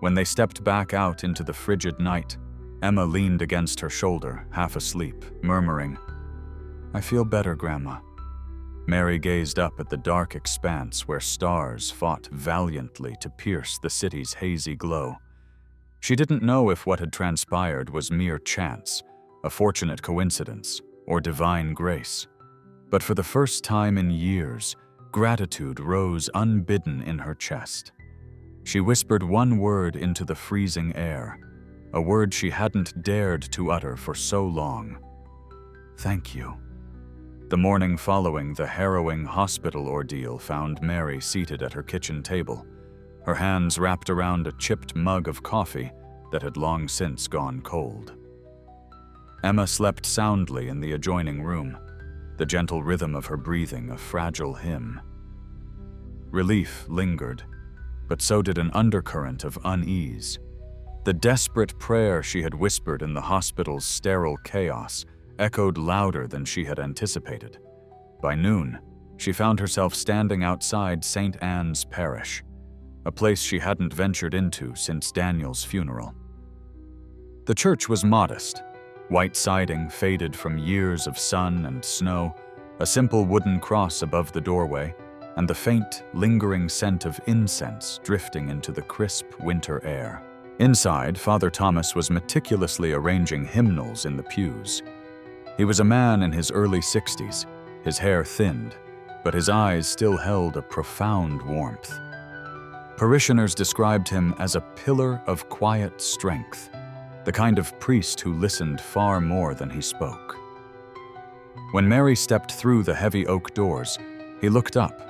When they stepped back out into the frigid night, Emma leaned against her shoulder, half asleep, murmuring, "I feel better, Grandma." Mary gazed up at the dark expanse where stars fought valiantly to pierce the city's hazy glow. She didn't know if what had transpired was mere chance, a fortunate coincidence, or divine grace. But for the first time in years, gratitude rose unbidden in her chest. She whispered one word into the freezing air, a word she hadn't dared to utter for so long. "Thank you." The morning following the harrowing hospital ordeal found Mary seated at her kitchen table, her hands wrapped around a chipped mug of coffee that had long since gone cold. Emma slept soundly in the adjoining room, the gentle rhythm of her breathing a fragile hymn. Relief lingered, but so did an undercurrent of unease. The desperate prayer she had whispered in the hospital's sterile chaos echoed louder than she had anticipated. By noon, she found herself standing outside St. Anne's Parish, a place she hadn't ventured into since Daniel's funeral. The church was modest, white siding faded from years of sun and snow, a simple wooden cross above the doorway, and the faint, lingering scent of incense drifting into the crisp winter air. Inside, Father Thomas was meticulously arranging hymnals in the pews. He was a man in his early 60s, his hair thinned, but his eyes still held a profound warmth. Parishioners described him as a pillar of quiet strength, the kind of priest who listened far more than he spoke. When Mary stepped through the heavy oak doors, he looked up,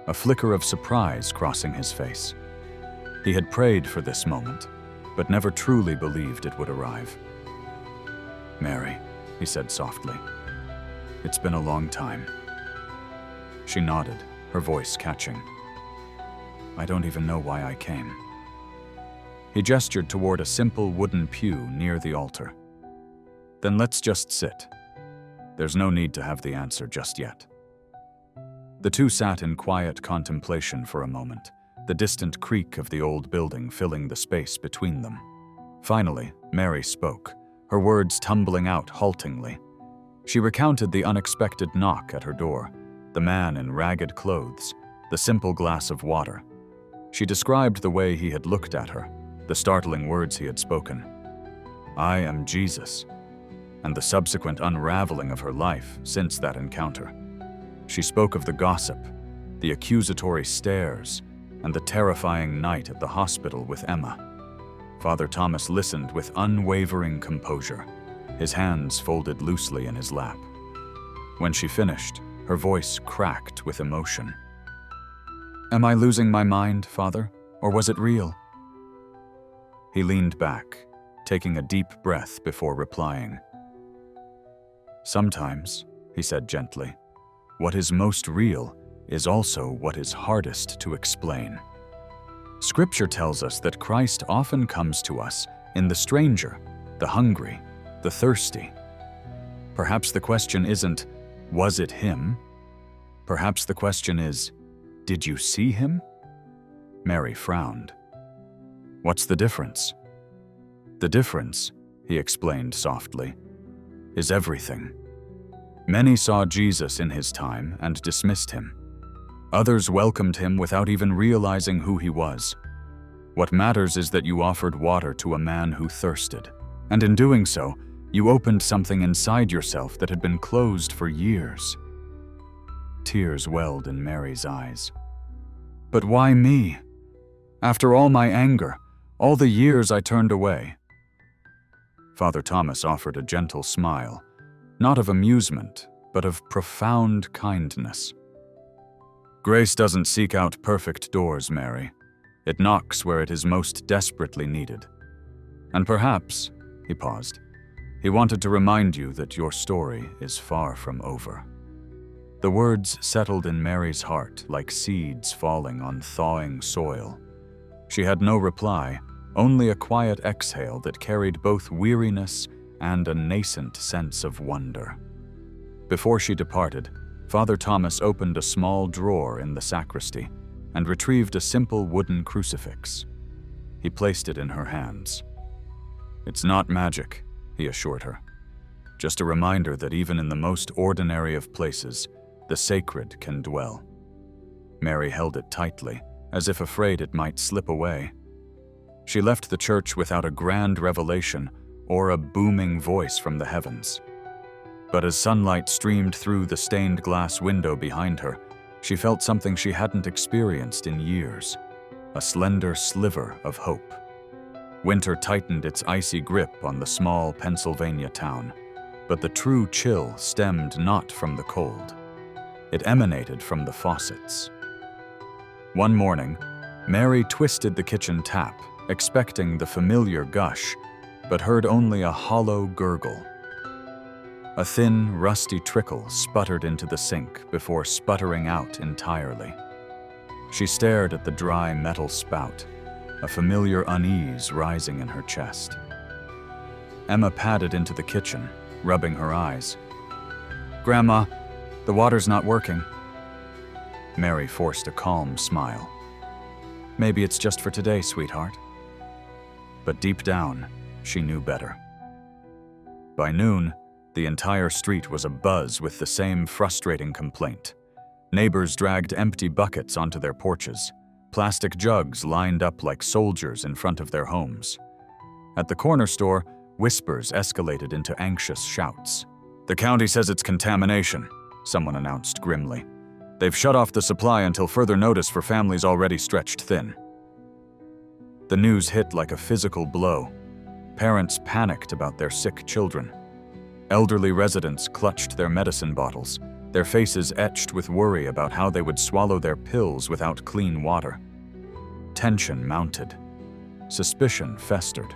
a flicker of surprise crossing his face. He had prayed for this moment, but never truly believed it would arrive. "Mary," he said softly, "it's been a long time." She nodded, her voice catching. I don't even know why I came. He gestured toward a simple wooden pew near the altar. Then let's just sit. There's no need to have the answer just yet. The two sat in quiet contemplation for a moment, the distant creak of the old building filling the space between them. Finally, Mary spoke, her words tumbling out haltingly. She recounted the unexpected knock at her door, the man in ragged clothes, the simple glass of water. She described the way he had looked at her, the startling words he had spoken. I am Jesus, and the subsequent unraveling of her life since that encounter. She spoke of the gossip, the accusatory stares, and the terrifying night at the hospital with Emma. Father Thomas listened with unwavering composure, his hands folded loosely in his lap. When she finished, her voice cracked with emotion. Am I losing my mind, Father, or was it real? He leaned back, taking a deep breath before replying. Sometimes, he said gently, what is most real is also what is hardest to explain. Scripture tells us that Christ often comes to us in the stranger, the hungry, the thirsty. Perhaps the question isn't, was it him? Perhaps the question is, did you see him? Mary frowned. What's the difference? The difference, he explained softly, is everything. Many saw Jesus in his time and dismissed him. Others welcomed him without even realizing who he was. What matters is that you offered water to a man who thirsted, and in doing so, you opened something inside yourself that had been closed for years. Tears welled in Mary's eyes. But why me? After all my anger, all the years I turned away. Father Thomas offered a gentle smile, not of amusement, but of profound kindness. Grace doesn't seek out perfect doors, Mary. It knocks where it is most desperately needed. And perhaps, he paused, he wanted to remind you that your story is far from over. The words settled in Mary's heart like seeds falling on thawing soil. She had no reply, only a quiet exhale that carried both weariness and a nascent sense of wonder. Before she departed, Father Thomas opened a small drawer in the sacristy and retrieved a simple wooden crucifix. He placed it in her hands. It's not magic, he assured her. Just a reminder that even in the most ordinary of places, the sacred can dwell. Mary held it tightly, as if afraid it might slip away. She left the church without a grand revelation or a booming voice from the heavens. But as sunlight streamed through the stained glass window behind her, she felt something she hadn't experienced in years, a slender sliver of hope. Winter tightened its icy grip on the small Pennsylvania town, but the true chill stemmed not from the cold. It emanated from the faucets. One morning, Mary twisted the kitchen tap, expecting the familiar gush, but heard only a hollow gurgle. A thin, rusty trickle sputtered into the sink before sputtering out entirely. She stared at the dry metal spout, a familiar unease rising in her chest. Emma padded into the kitchen, rubbing her eyes. "Grandma, the water's not working." Mary forced a calm smile. "Maybe it's just for today, sweetheart." But deep down, she knew better. By noon, the entire street was abuzz with the same frustrating complaint. Neighbors dragged empty buckets onto their porches. Plastic jugs lined up like soldiers in front of their homes. At the corner store, whispers escalated into anxious shouts. "The county says it's contamination," someone announced grimly. "They've shut off the supply until further notice for families already stretched thin." The news hit like a physical blow. Parents panicked about their sick children. Elderly residents clutched their medicine bottles, their faces etched with worry about how they would swallow their pills without clean water. Tension mounted. Suspicion festered.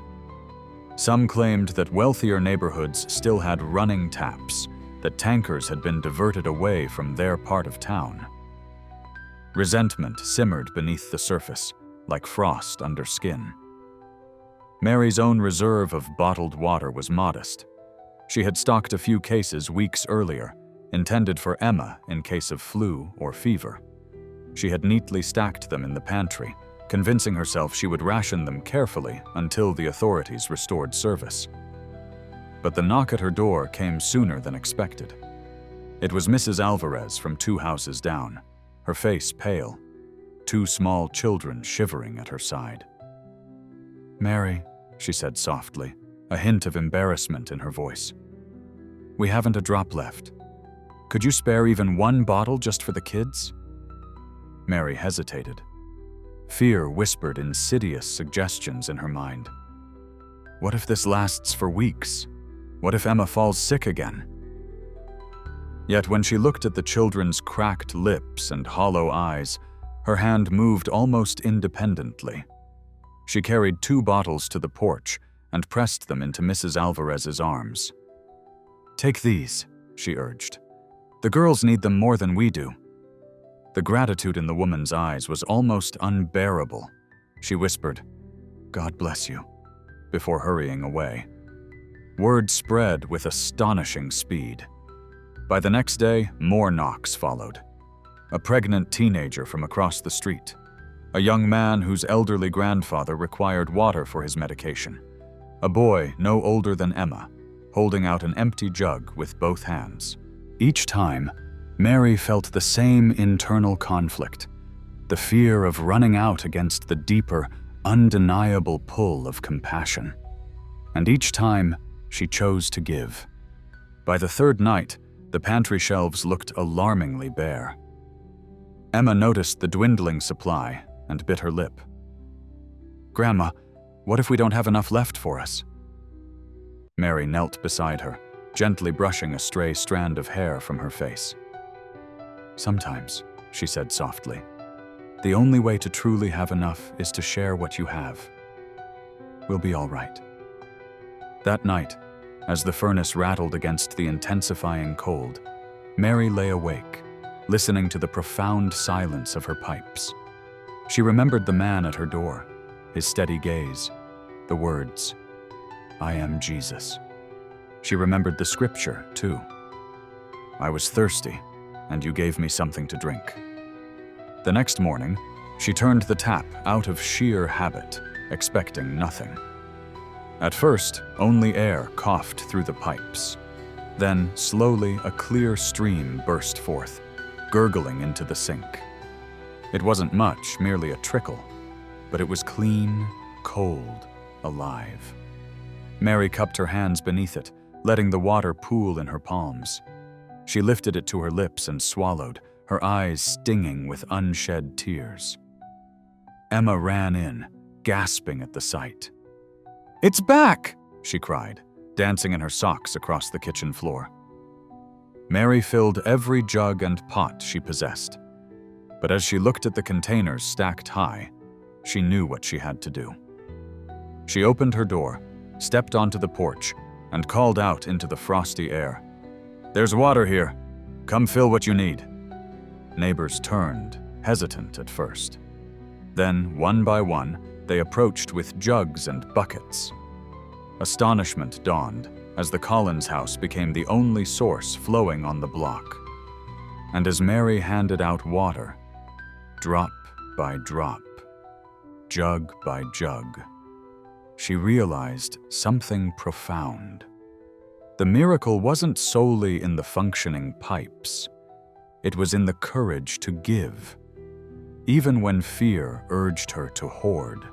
Some claimed that wealthier neighborhoods still had running taps, that tankers had been diverted away from their part of town. Resentment simmered beneath the surface, like frost under skin. Mary's own reserve of bottled water was modest. She had stocked a few cases weeks earlier, intended for Emma in case of flu or fever. She had neatly stacked them in the pantry, convincing herself she would ration them carefully until the authorities restored service. But the knock at her door came sooner than expected. It was Mrs. Alvarez from 2 houses down, her face pale, 2 small children shivering at her side. "Mary," she said softly, a hint of embarrassment in her voice. "We haven't a drop left. Could you spare even 1 bottle just for the kids?" Mary hesitated. Fear whispered insidious suggestions in her mind. What if this lasts for weeks? What if Emma falls sick again? Yet when she looked at the children's cracked lips and hollow eyes, her hand moved almost independently. She carried 2 bottles to the porch and pressed them into Mrs. Alvarez's arms. "Take these," she urged. "The girls need them more than we do." The gratitude in the woman's eyes was almost unbearable. She whispered, "God bless you," before hurrying away. Word spread with astonishing speed. By the next day, more knocks followed. A pregnant teenager from across the street. A young man whose elderly grandfather required water for his medication. A boy no older than Emma, holding out an empty jug with both hands. Each time, Mary felt the same internal conflict, the fear of running out against the deeper, undeniable pull of compassion. And each time, she chose to give. By the 3rd night, the pantry shelves looked alarmingly bare. Emma noticed the dwindling supply and bit her lip. "Grandma, what if we don't have enough left for us?" Mary knelt beside her, gently brushing a stray strand of hair from her face. "Sometimes," she said softly, "the only way to truly have enough is to share what you have. We'll be all right." That night, as the furnace rattled against the intensifying cold, Mary lay awake, listening to the profound silence of her pipes. She remembered the man at her door, his steady gaze, the words, "I am Jesus." She remembered the scripture, too. "I was thirsty, and you gave me something to drink." The next morning, she turned the tap out of sheer habit, expecting nothing. At first, only air coughed through the pipes. Then, slowly, a clear stream burst forth, gurgling into the sink. It wasn't much, merely a trickle, but it was clean, cold, alive. Mary cupped her hands beneath it, letting the water pool in her palms. She lifted it to her lips and swallowed, her eyes stinging with unshed tears. Emma ran in, gasping at the sight. "It's back!" she cried, dancing in her socks across the kitchen floor. Mary filled every jug and pot she possessed. But as she looked at the containers stacked high, she knew what she had to do. She opened her door, stepped onto the porch, and called out into the frosty air. "There's water here. Come fill what you need." Neighbors turned, hesitant at first. Then, one by one, they approached with jugs and buckets. Astonishment dawned as the Collins house became the only source flowing on the block. And as Mary handed out water, drop by drop, jug by jug, she realized something profound. The miracle wasn't solely in the functioning pipes. It was in the courage to give, even when fear urged her to hoard.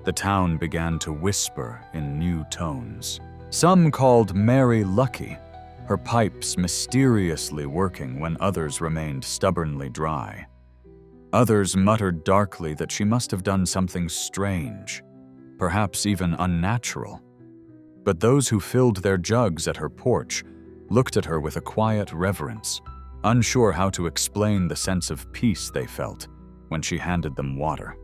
The town began to whisper in new tones. Some called Mary lucky, her pipes mysteriously working when others remained stubbornly dry. Others muttered darkly that she must have done something strange, perhaps even unnatural. But those who filled their jugs at her porch looked at her with a quiet reverence, unsure how to explain the sense of peace they felt when she handed them water.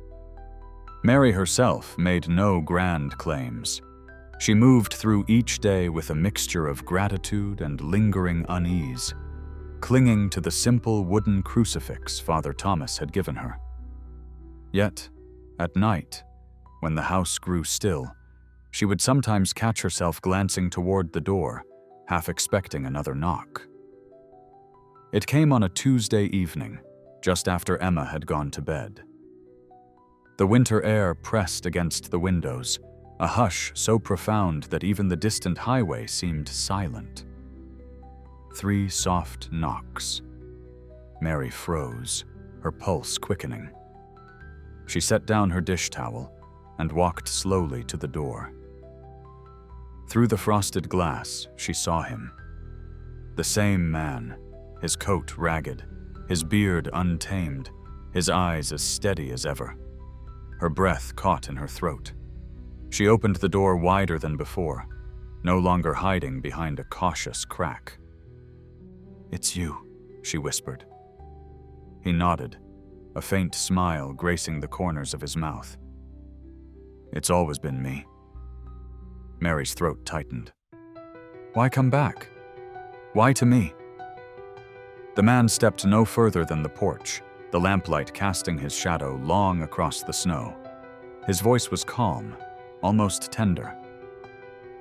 Mary herself made no grand claims. She moved through each day with a mixture of gratitude and lingering unease, clinging to the simple wooden crucifix Father Thomas had given her. Yet, at night, when the house grew still, she would sometimes catch herself glancing toward the door, half expecting another knock. It came on a Tuesday evening, just after Emma had gone to bed. The winter air pressed against the windows, a hush so profound that even the distant highway seemed silent. 3 soft knocks. Mary froze, her pulse quickening. She set down her dish towel and walked slowly to the door. Through the frosted glass, she saw him. The same man, his coat ragged, his beard untamed, his eyes as steady as ever. Her breath caught in her throat. She opened the door wider than before, no longer hiding behind a cautious crack. "It's you," she whispered. He nodded, a faint smile gracing the corners of his mouth. "It's always been me." Mary's throat tightened. "Why come back? Why to me?" The man stepped no further than the porch, the lamplight casting his shadow long across the snow. His voice was calm, almost tender.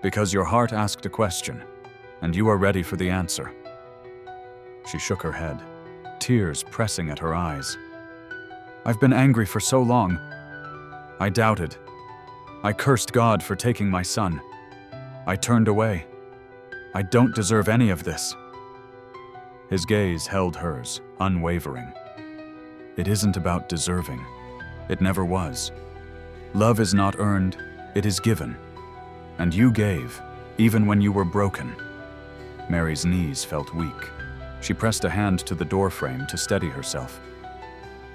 "Because your heart asked a question, and you are ready for the answer." She shook her head, tears pressing at her eyes. "I've been angry for so long. I doubted. I cursed God for taking my son. I turned away. I don't deserve any of this." His gaze held hers, unwavering. "It isn't about deserving. It never was. Love is not earned, it is given. And you gave, even when you were broken." Mary's knees felt weak. She pressed a hand to the doorframe to steady herself.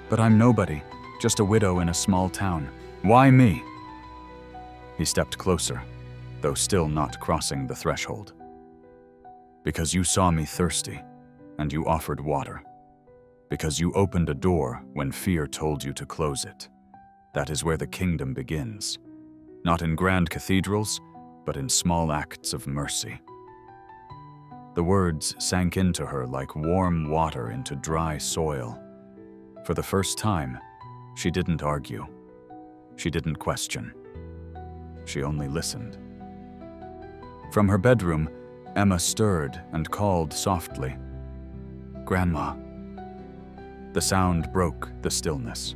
"But I'm nobody, just a widow in a small town. Why me?" He stepped closer, though still not crossing the threshold. "Because you saw me thirsty, and you offered water. Because you opened a door when fear told you to close it. That is where the kingdom begins. Not in grand cathedrals, but in small acts of mercy." The words sank into her like warm water into dry soil. For the first time, she didn't argue. She didn't question. She only listened. From her bedroom, Emma stirred and called softly, "Grandma." The sound broke the stillness.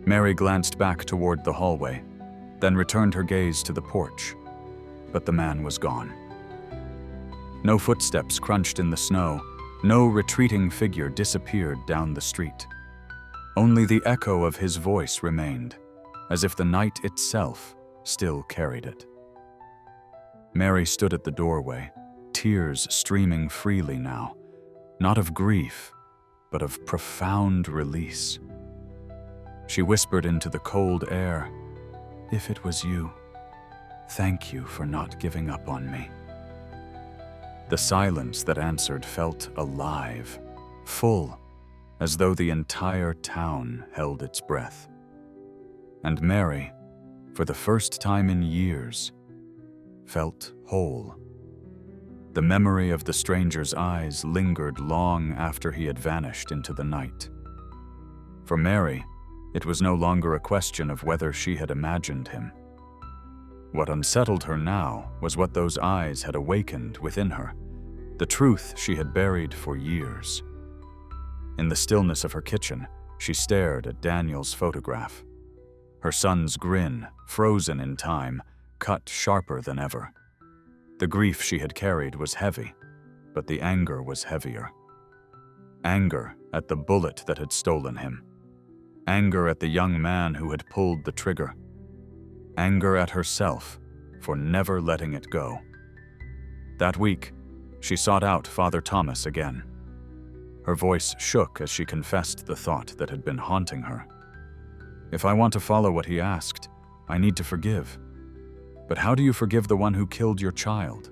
Mary glanced back toward the hallway, then returned her gaze to the porch, but the man was gone. No footsteps crunched in the snow, no retreating figure disappeared down the street. Only the echo of his voice remained, as if the night itself still carried it. Mary stood at the doorway, tears streaming freely now, not of grief, but of profound release. She whispered into the cold air, "If it was you, thank you for not giving up on me." The silence that answered felt alive, full, as though the entire town held its breath. And Mary, for the first time in years, felt whole. The memory of the stranger's eyes lingered long after he had vanished into the night. For Mary, it was no longer a question of whether she had imagined him. What unsettled her now was what those eyes had awakened within her, the truth she had buried for years. In the stillness of her kitchen, she stared at Daniel's photograph. Her son's grin, frozen in time, cut sharper than ever. The grief she had carried was heavy, but the anger was heavier. Anger at the bullet that had stolen him. Anger at the young man who had pulled the trigger. Anger at herself for never letting it go. That week, she sought out Father Thomas again. Her voice shook as she confessed the thought that had been haunting her. "If I want to follow what he asked, I need to forgive. But how do you forgive the one who killed your child?"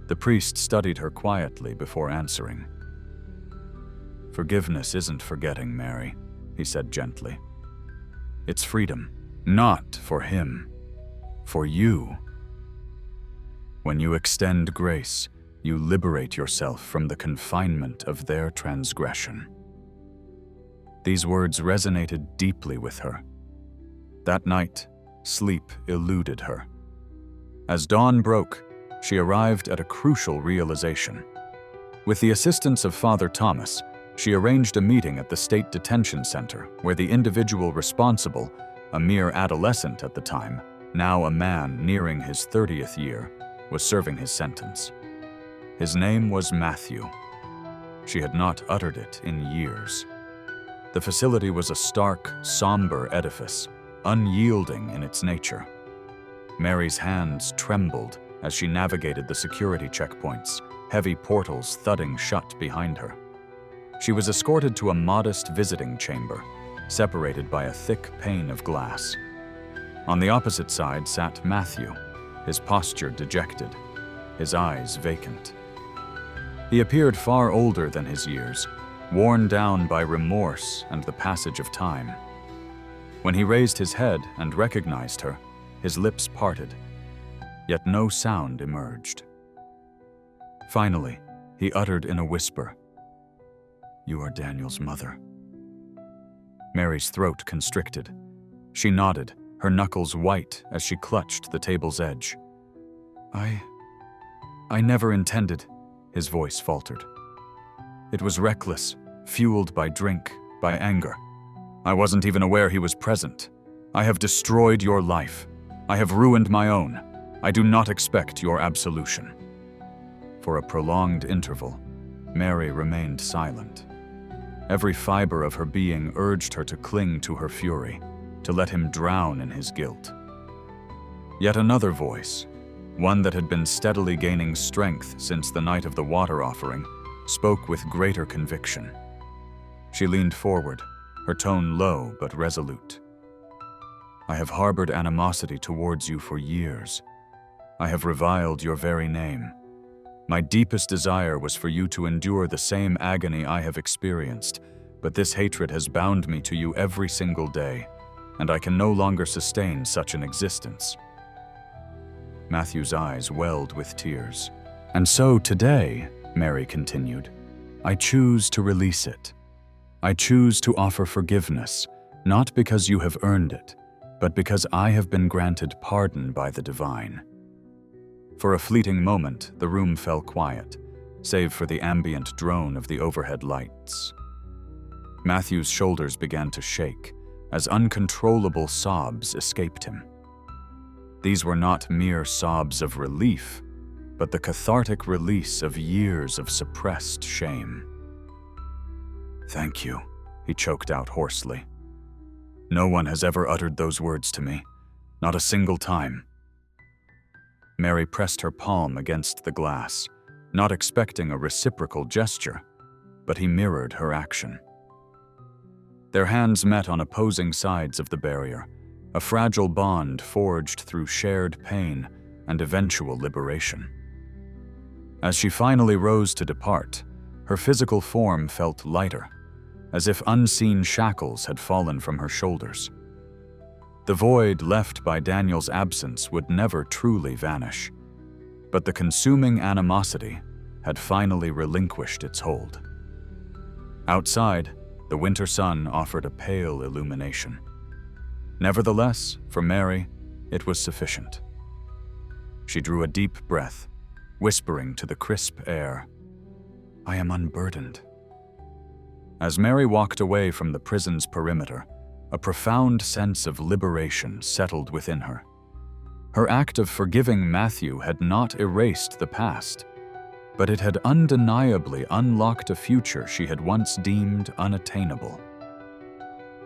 The priest studied her quietly before answering. "Forgiveness isn't forgetting, Mary," he said gently. "It's freedom, not for him, for you. When you extend grace, you liberate yourself from the confinement of their transgression." These words resonated deeply with her. That night, sleep eluded her. As dawn broke, she arrived at a crucial realization. With the assistance of Father Thomas, she arranged a meeting at the State Detention Center where the individual responsible, a mere adolescent at the time, now a man nearing his 30th year, was serving his sentence. His name was Matthew. She had not uttered it in years. The facility was a stark, somber edifice, unyielding in its nature. Mary's hands trembled as she navigated the security checkpoints, heavy portals thudding shut behind her. She was escorted to a modest visiting chamber, separated by a thick pane of glass. On the opposite side sat Matthew, his posture dejected, his eyes vacant. He appeared far older than his years, worn down by remorse and the passage of time. When he raised his head and recognized her, his lips parted, yet no sound emerged. Finally, he uttered in a whisper, "You are Daniel's mother." Mary's throat constricted. She nodded, her knuckles white as she clutched the table's edge. I never intended," his voice faltered. "It was reckless, fueled by drink, by anger. I wasn't even aware he was present. I have destroyed your life. I have ruined my own. I do not expect your absolution." For a prolonged interval, Mary remained silent. Every fiber of her being urged her to cling to her fury, to let him drown in his guilt. Yet another voice, one that had been steadily gaining strength since the night of the water offering, spoke with greater conviction. She leaned forward, her tone low but resolute. "I have harbored animosity towards you for years. I have reviled your very name. My deepest desire was for you to endure the same agony I have experienced, but this hatred has bound me to you every single day, and I can no longer sustain such an existence." Matthew's eyes welled with tears. "And so today," Mary continued, "I choose to release it. I choose to offer forgiveness, not because you have earned it, but because I have been granted pardon by the divine." For a fleeting moment, the room fell quiet, save for the ambient drone of the overhead lights. Matthew's shoulders began to shake as uncontrollable sobs escaped him. These were not mere sobs of relief, but the cathartic release of years of suppressed shame. "Thank you," he choked out hoarsely. "No one has ever uttered those words to me, not a single time." Mary pressed her palm against the glass, not expecting a reciprocal gesture, but he mirrored her action. Their hands met on opposing sides of the barrier, a fragile bond forged through shared pain and eventual liberation. As she finally rose to depart, her physical form felt lighter, as if unseen shackles had fallen from her shoulders. The void left by Daniel's absence would never truly vanish, but the consuming animosity had finally relinquished its hold. Outside, the winter sun offered a pale illumination. Nevertheless, for Mary, it was sufficient. She drew a deep breath, whispering to the crisp air, "I am unburdened." As Mary walked away from the prison's perimeter, a profound sense of liberation settled within her. Her act of forgiving Matthew had not erased the past, but it had undeniably unlocked a future she had once deemed unattainable.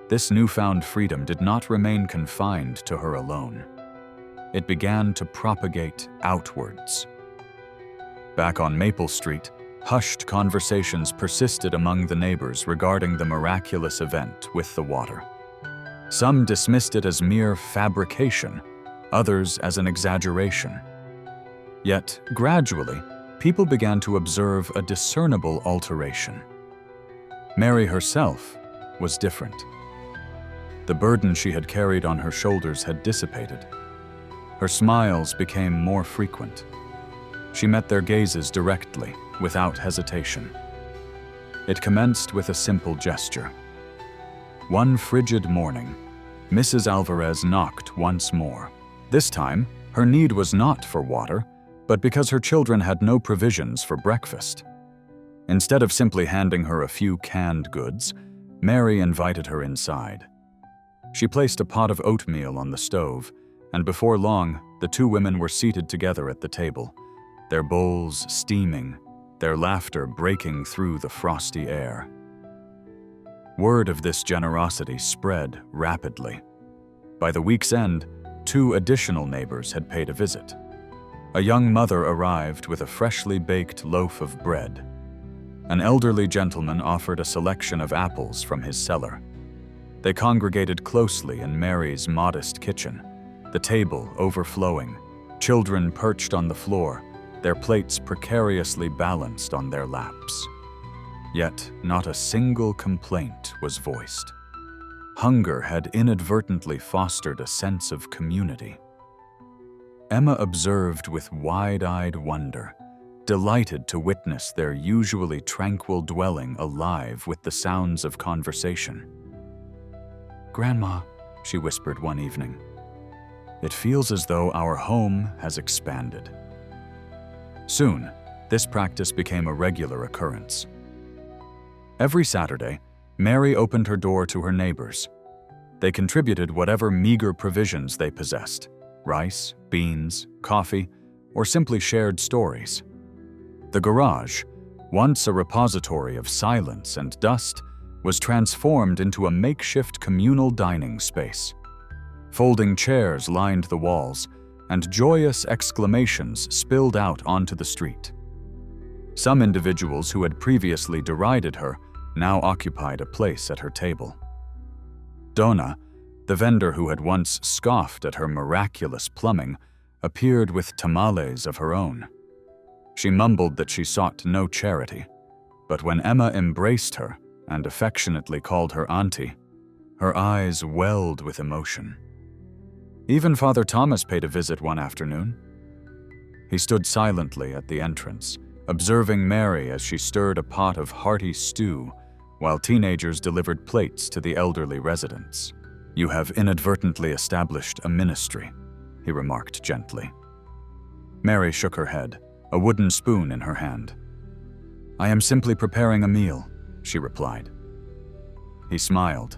This newfound freedom did not remain confined to her alone. It began to propagate outwards. Back on Maple Street, hushed conversations persisted among the neighbors regarding the miraculous event with the water. Some dismissed it as mere fabrication, others as an exaggeration. Yet, gradually, people began to observe a discernible alteration. Mary herself was different. The burden she had carried on her shoulders had dissipated. Her smiles became more frequent. She met their gazes directly, without hesitation. It commenced with a simple gesture. One frigid morning, Mrs. Alvarez knocked once more. This time, her need was not for water, but because her children had no provisions for breakfast. Instead of simply handing her a few canned goods, Mary invited her inside. She placed a pot of oatmeal on the stove, and before long, the two women were seated together at the table, their bowls steaming, their laughter breaking through the frosty air. Word of this generosity spread rapidly. By the week's end, 2 additional neighbors had paid a visit. A young mother arrived with a freshly baked loaf of bread. An elderly gentleman offered a selection of apples from his cellar. They congregated closely in Mary's modest kitchen, the table overflowing, children perched on the floor, their plates precariously balanced on their laps. Yet not a single complaint was voiced. Hunger had inadvertently fostered a sense of community. Emma observed with wide-eyed wonder, delighted to witness their usually tranquil dwelling alive with the sounds of conversation. "Grandma," she whispered one evening, "it feels as though our home has expanded." Soon, this practice became a regular occurrence. Every Saturday, Mary opened her door to her neighbors. They contributed whatever meager provisions they possessed: rice, beans, coffee, or simply shared stories. The garage, once a repository of silence and dust, was transformed into a makeshift communal dining space. Folding chairs lined the walls, and joyous exclamations spilled out onto the street. Some individuals who had previously derided her now occupied a place at her table. Donna, the vendor who had once scoffed at her miraculous plumbing, appeared with tamales of her own. She mumbled that she sought no charity, but when Emma embraced her and affectionately called her auntie, her eyes welled with emotion. Even Father Thomas paid a visit one afternoon. He stood silently at the entrance, observing Mary as she stirred a pot of hearty stew while teenagers delivered plates to the elderly residents. "You have inadvertently established a ministry," he remarked gently. Mary shook her head, a wooden spoon in her hand. "I am simply preparing a meal," she replied. He smiled.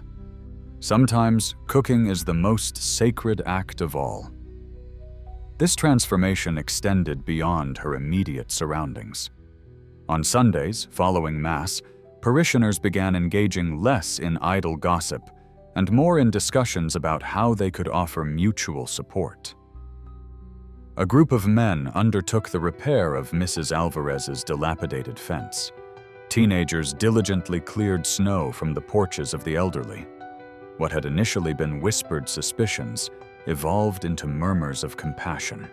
Sometimes cooking is the most sacred act of all. This transformation extended beyond her immediate surroundings. On Sundays, following Mass, parishioners began engaging less in idle gossip and more in discussions about how they could offer mutual support. A group of men undertook the repair of Mrs. Alvarez's dilapidated fence. Teenagers diligently cleared snow from the porches of the elderly. What had initially been whispered suspicions evolved into murmurs of compassion.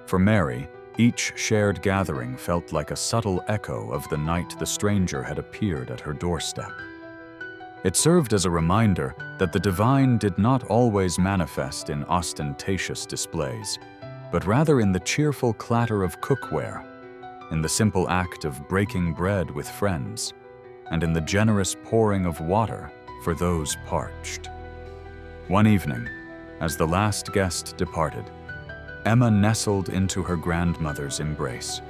For Mary, each shared gathering felt like a subtle echo of the night the stranger had appeared at her doorstep. It served as a reminder that the divine did not always manifest in ostentatious displays, but rather in the cheerful clatter of cookware, in the simple act of breaking bread with friends, and in the generous pouring of water for those parched. One evening, as the last guest departed, Emma nestled into her grandmother's embrace.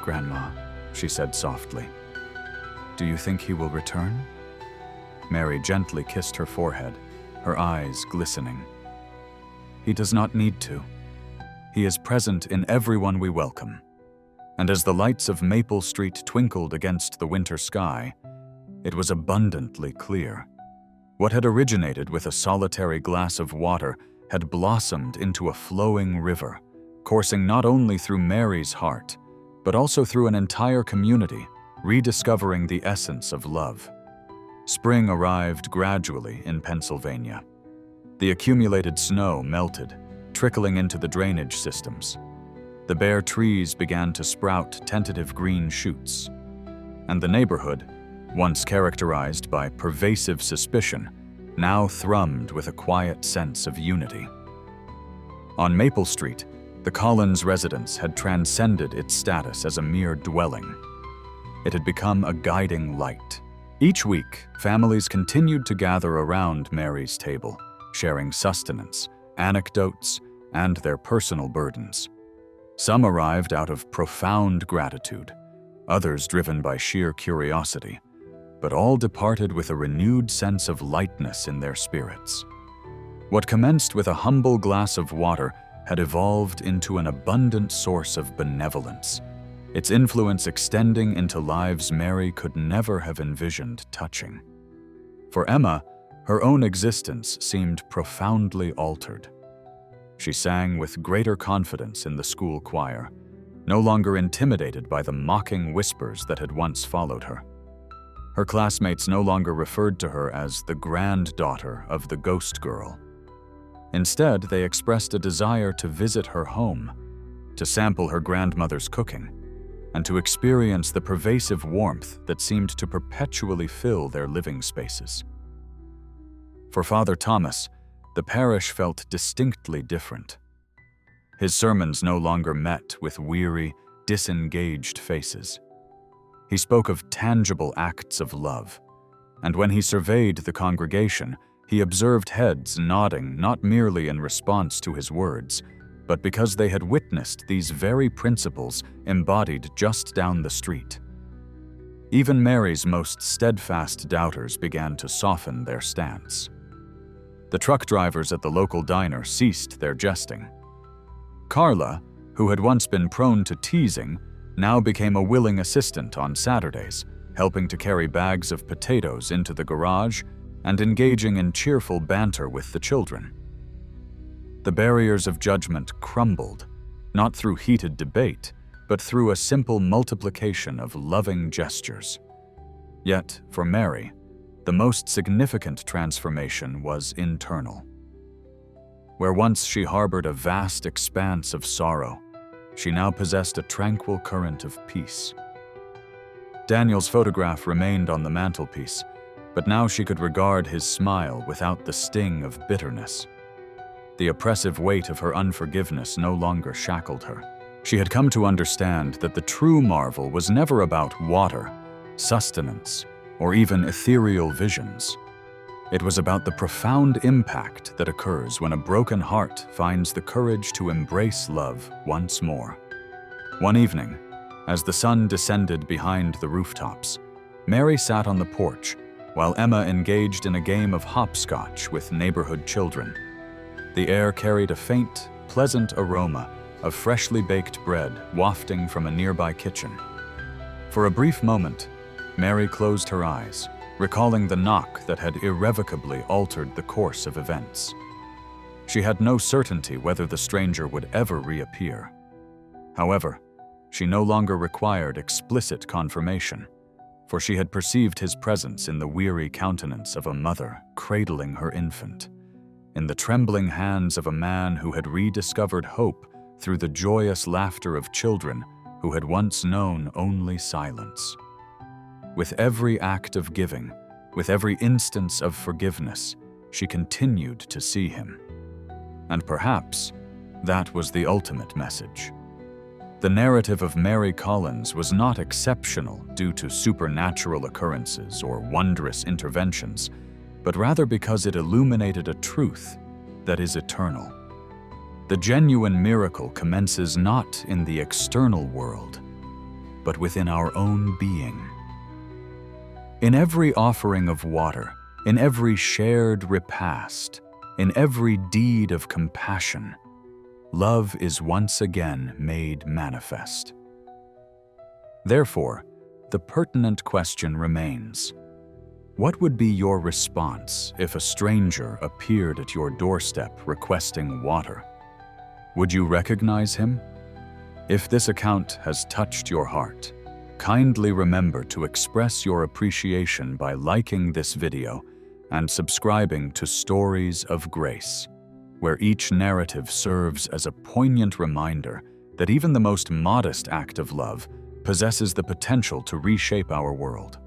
"Grandma," she said softly, "do you think he will return?" Mary gently kissed her forehead, her eyes glistening. "He does not need to. He is present in everyone we welcome." And as the lights of Maple Street twinkled against the winter sky, it was abundantly clear. What had originated with a solitary glass of water had blossomed into a flowing river, coursing not only through Mary's heart, but also through an entire community, rediscovering the essence of love. Spring arrived gradually in Pennsylvania. The accumulated snow melted, trickling into the drainage systems. The bare trees began to sprout tentative green shoots, and the neighborhood, once characterized by pervasive suspicion, now thrummed with a quiet sense of unity. On Maple Street, The Collins residence had transcended its status as a mere dwelling. It had become a guiding light. Each week, families continued to gather around Mary's table, sharing sustenance, anecdotes, and their personal burdens. Some arrived out of profound gratitude, others driven by sheer curiosity, but all departed with a renewed sense of lightness in their spirits. What commenced with a humble glass of water had evolved into an abundant source of benevolence, its influence extending into lives Mary could never have envisioned touching. For Emma, her own existence seemed profoundly altered. She sang with greater confidence in the school choir, no longer intimidated by the mocking whispers that had once followed her. Her classmates no longer referred to her as the granddaughter of the ghost girl. Instead, they expressed a desire to visit her home, to sample her grandmother's cooking, and to experience the pervasive warmth that seemed to perpetually fill their living spaces. For Father Thomas, the parish felt distinctly different. His sermons no longer met with weary, disengaged faces. He spoke of tangible acts of love, and when he surveyed the congregation, he observed heads nodding not merely in response to his words, but because they had witnessed these very principles embodied just down the street. Even Mary's most steadfast doubters began to soften their stance. The truck drivers at the local diner ceased their jesting. Carla, who had once been prone to teasing, now became a willing assistant on Saturdays, helping to carry bags of potatoes into the garage and engaging in cheerful banter with the children. The barriers of judgment crumbled, not through heated debate, but through a simple multiplication of loving gestures. Yet, for Mary, the most significant transformation was internal. Where once she harbored a vast expanse of sorrow, she now possessed a tranquil current of peace. Daniel's photograph remained on the mantelpiece, but now she could regard his smile without the sting of bitterness. The oppressive weight of her unforgiveness no longer shackled her. She had come to understand that the true marvel was never about water, sustenance, or even ethereal visions. It was about the profound impact that occurs when a broken heart finds the courage to embrace love once more. One evening, as the sun descended behind the rooftops, Mary sat on the porch while Emma engaged in a game of hopscotch with neighborhood children. The air carried a faint, pleasant aroma of freshly baked bread wafting from a nearby kitchen. For a brief moment, Mary closed her eyes, recalling the knock that had irrevocably altered the course of events. She had no certainty whether the stranger would ever reappear. However, she no longer required explicit confirmation, for she had perceived his presence in the weary countenance of a mother cradling her infant, in the trembling hands of a man who had rediscovered hope through the joyous laughter of children who had once known only silence. With every act of giving, with every instance of forgiveness, she continued to see him. And perhaps that was the ultimate message. The narrative of Mary Collins was not exceptional due to supernatural occurrences or wondrous interventions, but rather because it illuminated a truth that is eternal. The genuine miracle commences not in the external world, but within our own being. In every offering of water, in every shared repast, in every deed of compassion, love is once again made manifest. Therefore, the pertinent question remains: what would be your response if a stranger appeared at your doorstep requesting water? Would you recognize him? If this account has touched your heart, kindly remember to express your appreciation by liking this video and subscribing to Stories of Grace, where each narrative serves as a poignant reminder that even the most modest act of love possesses the potential to reshape our world.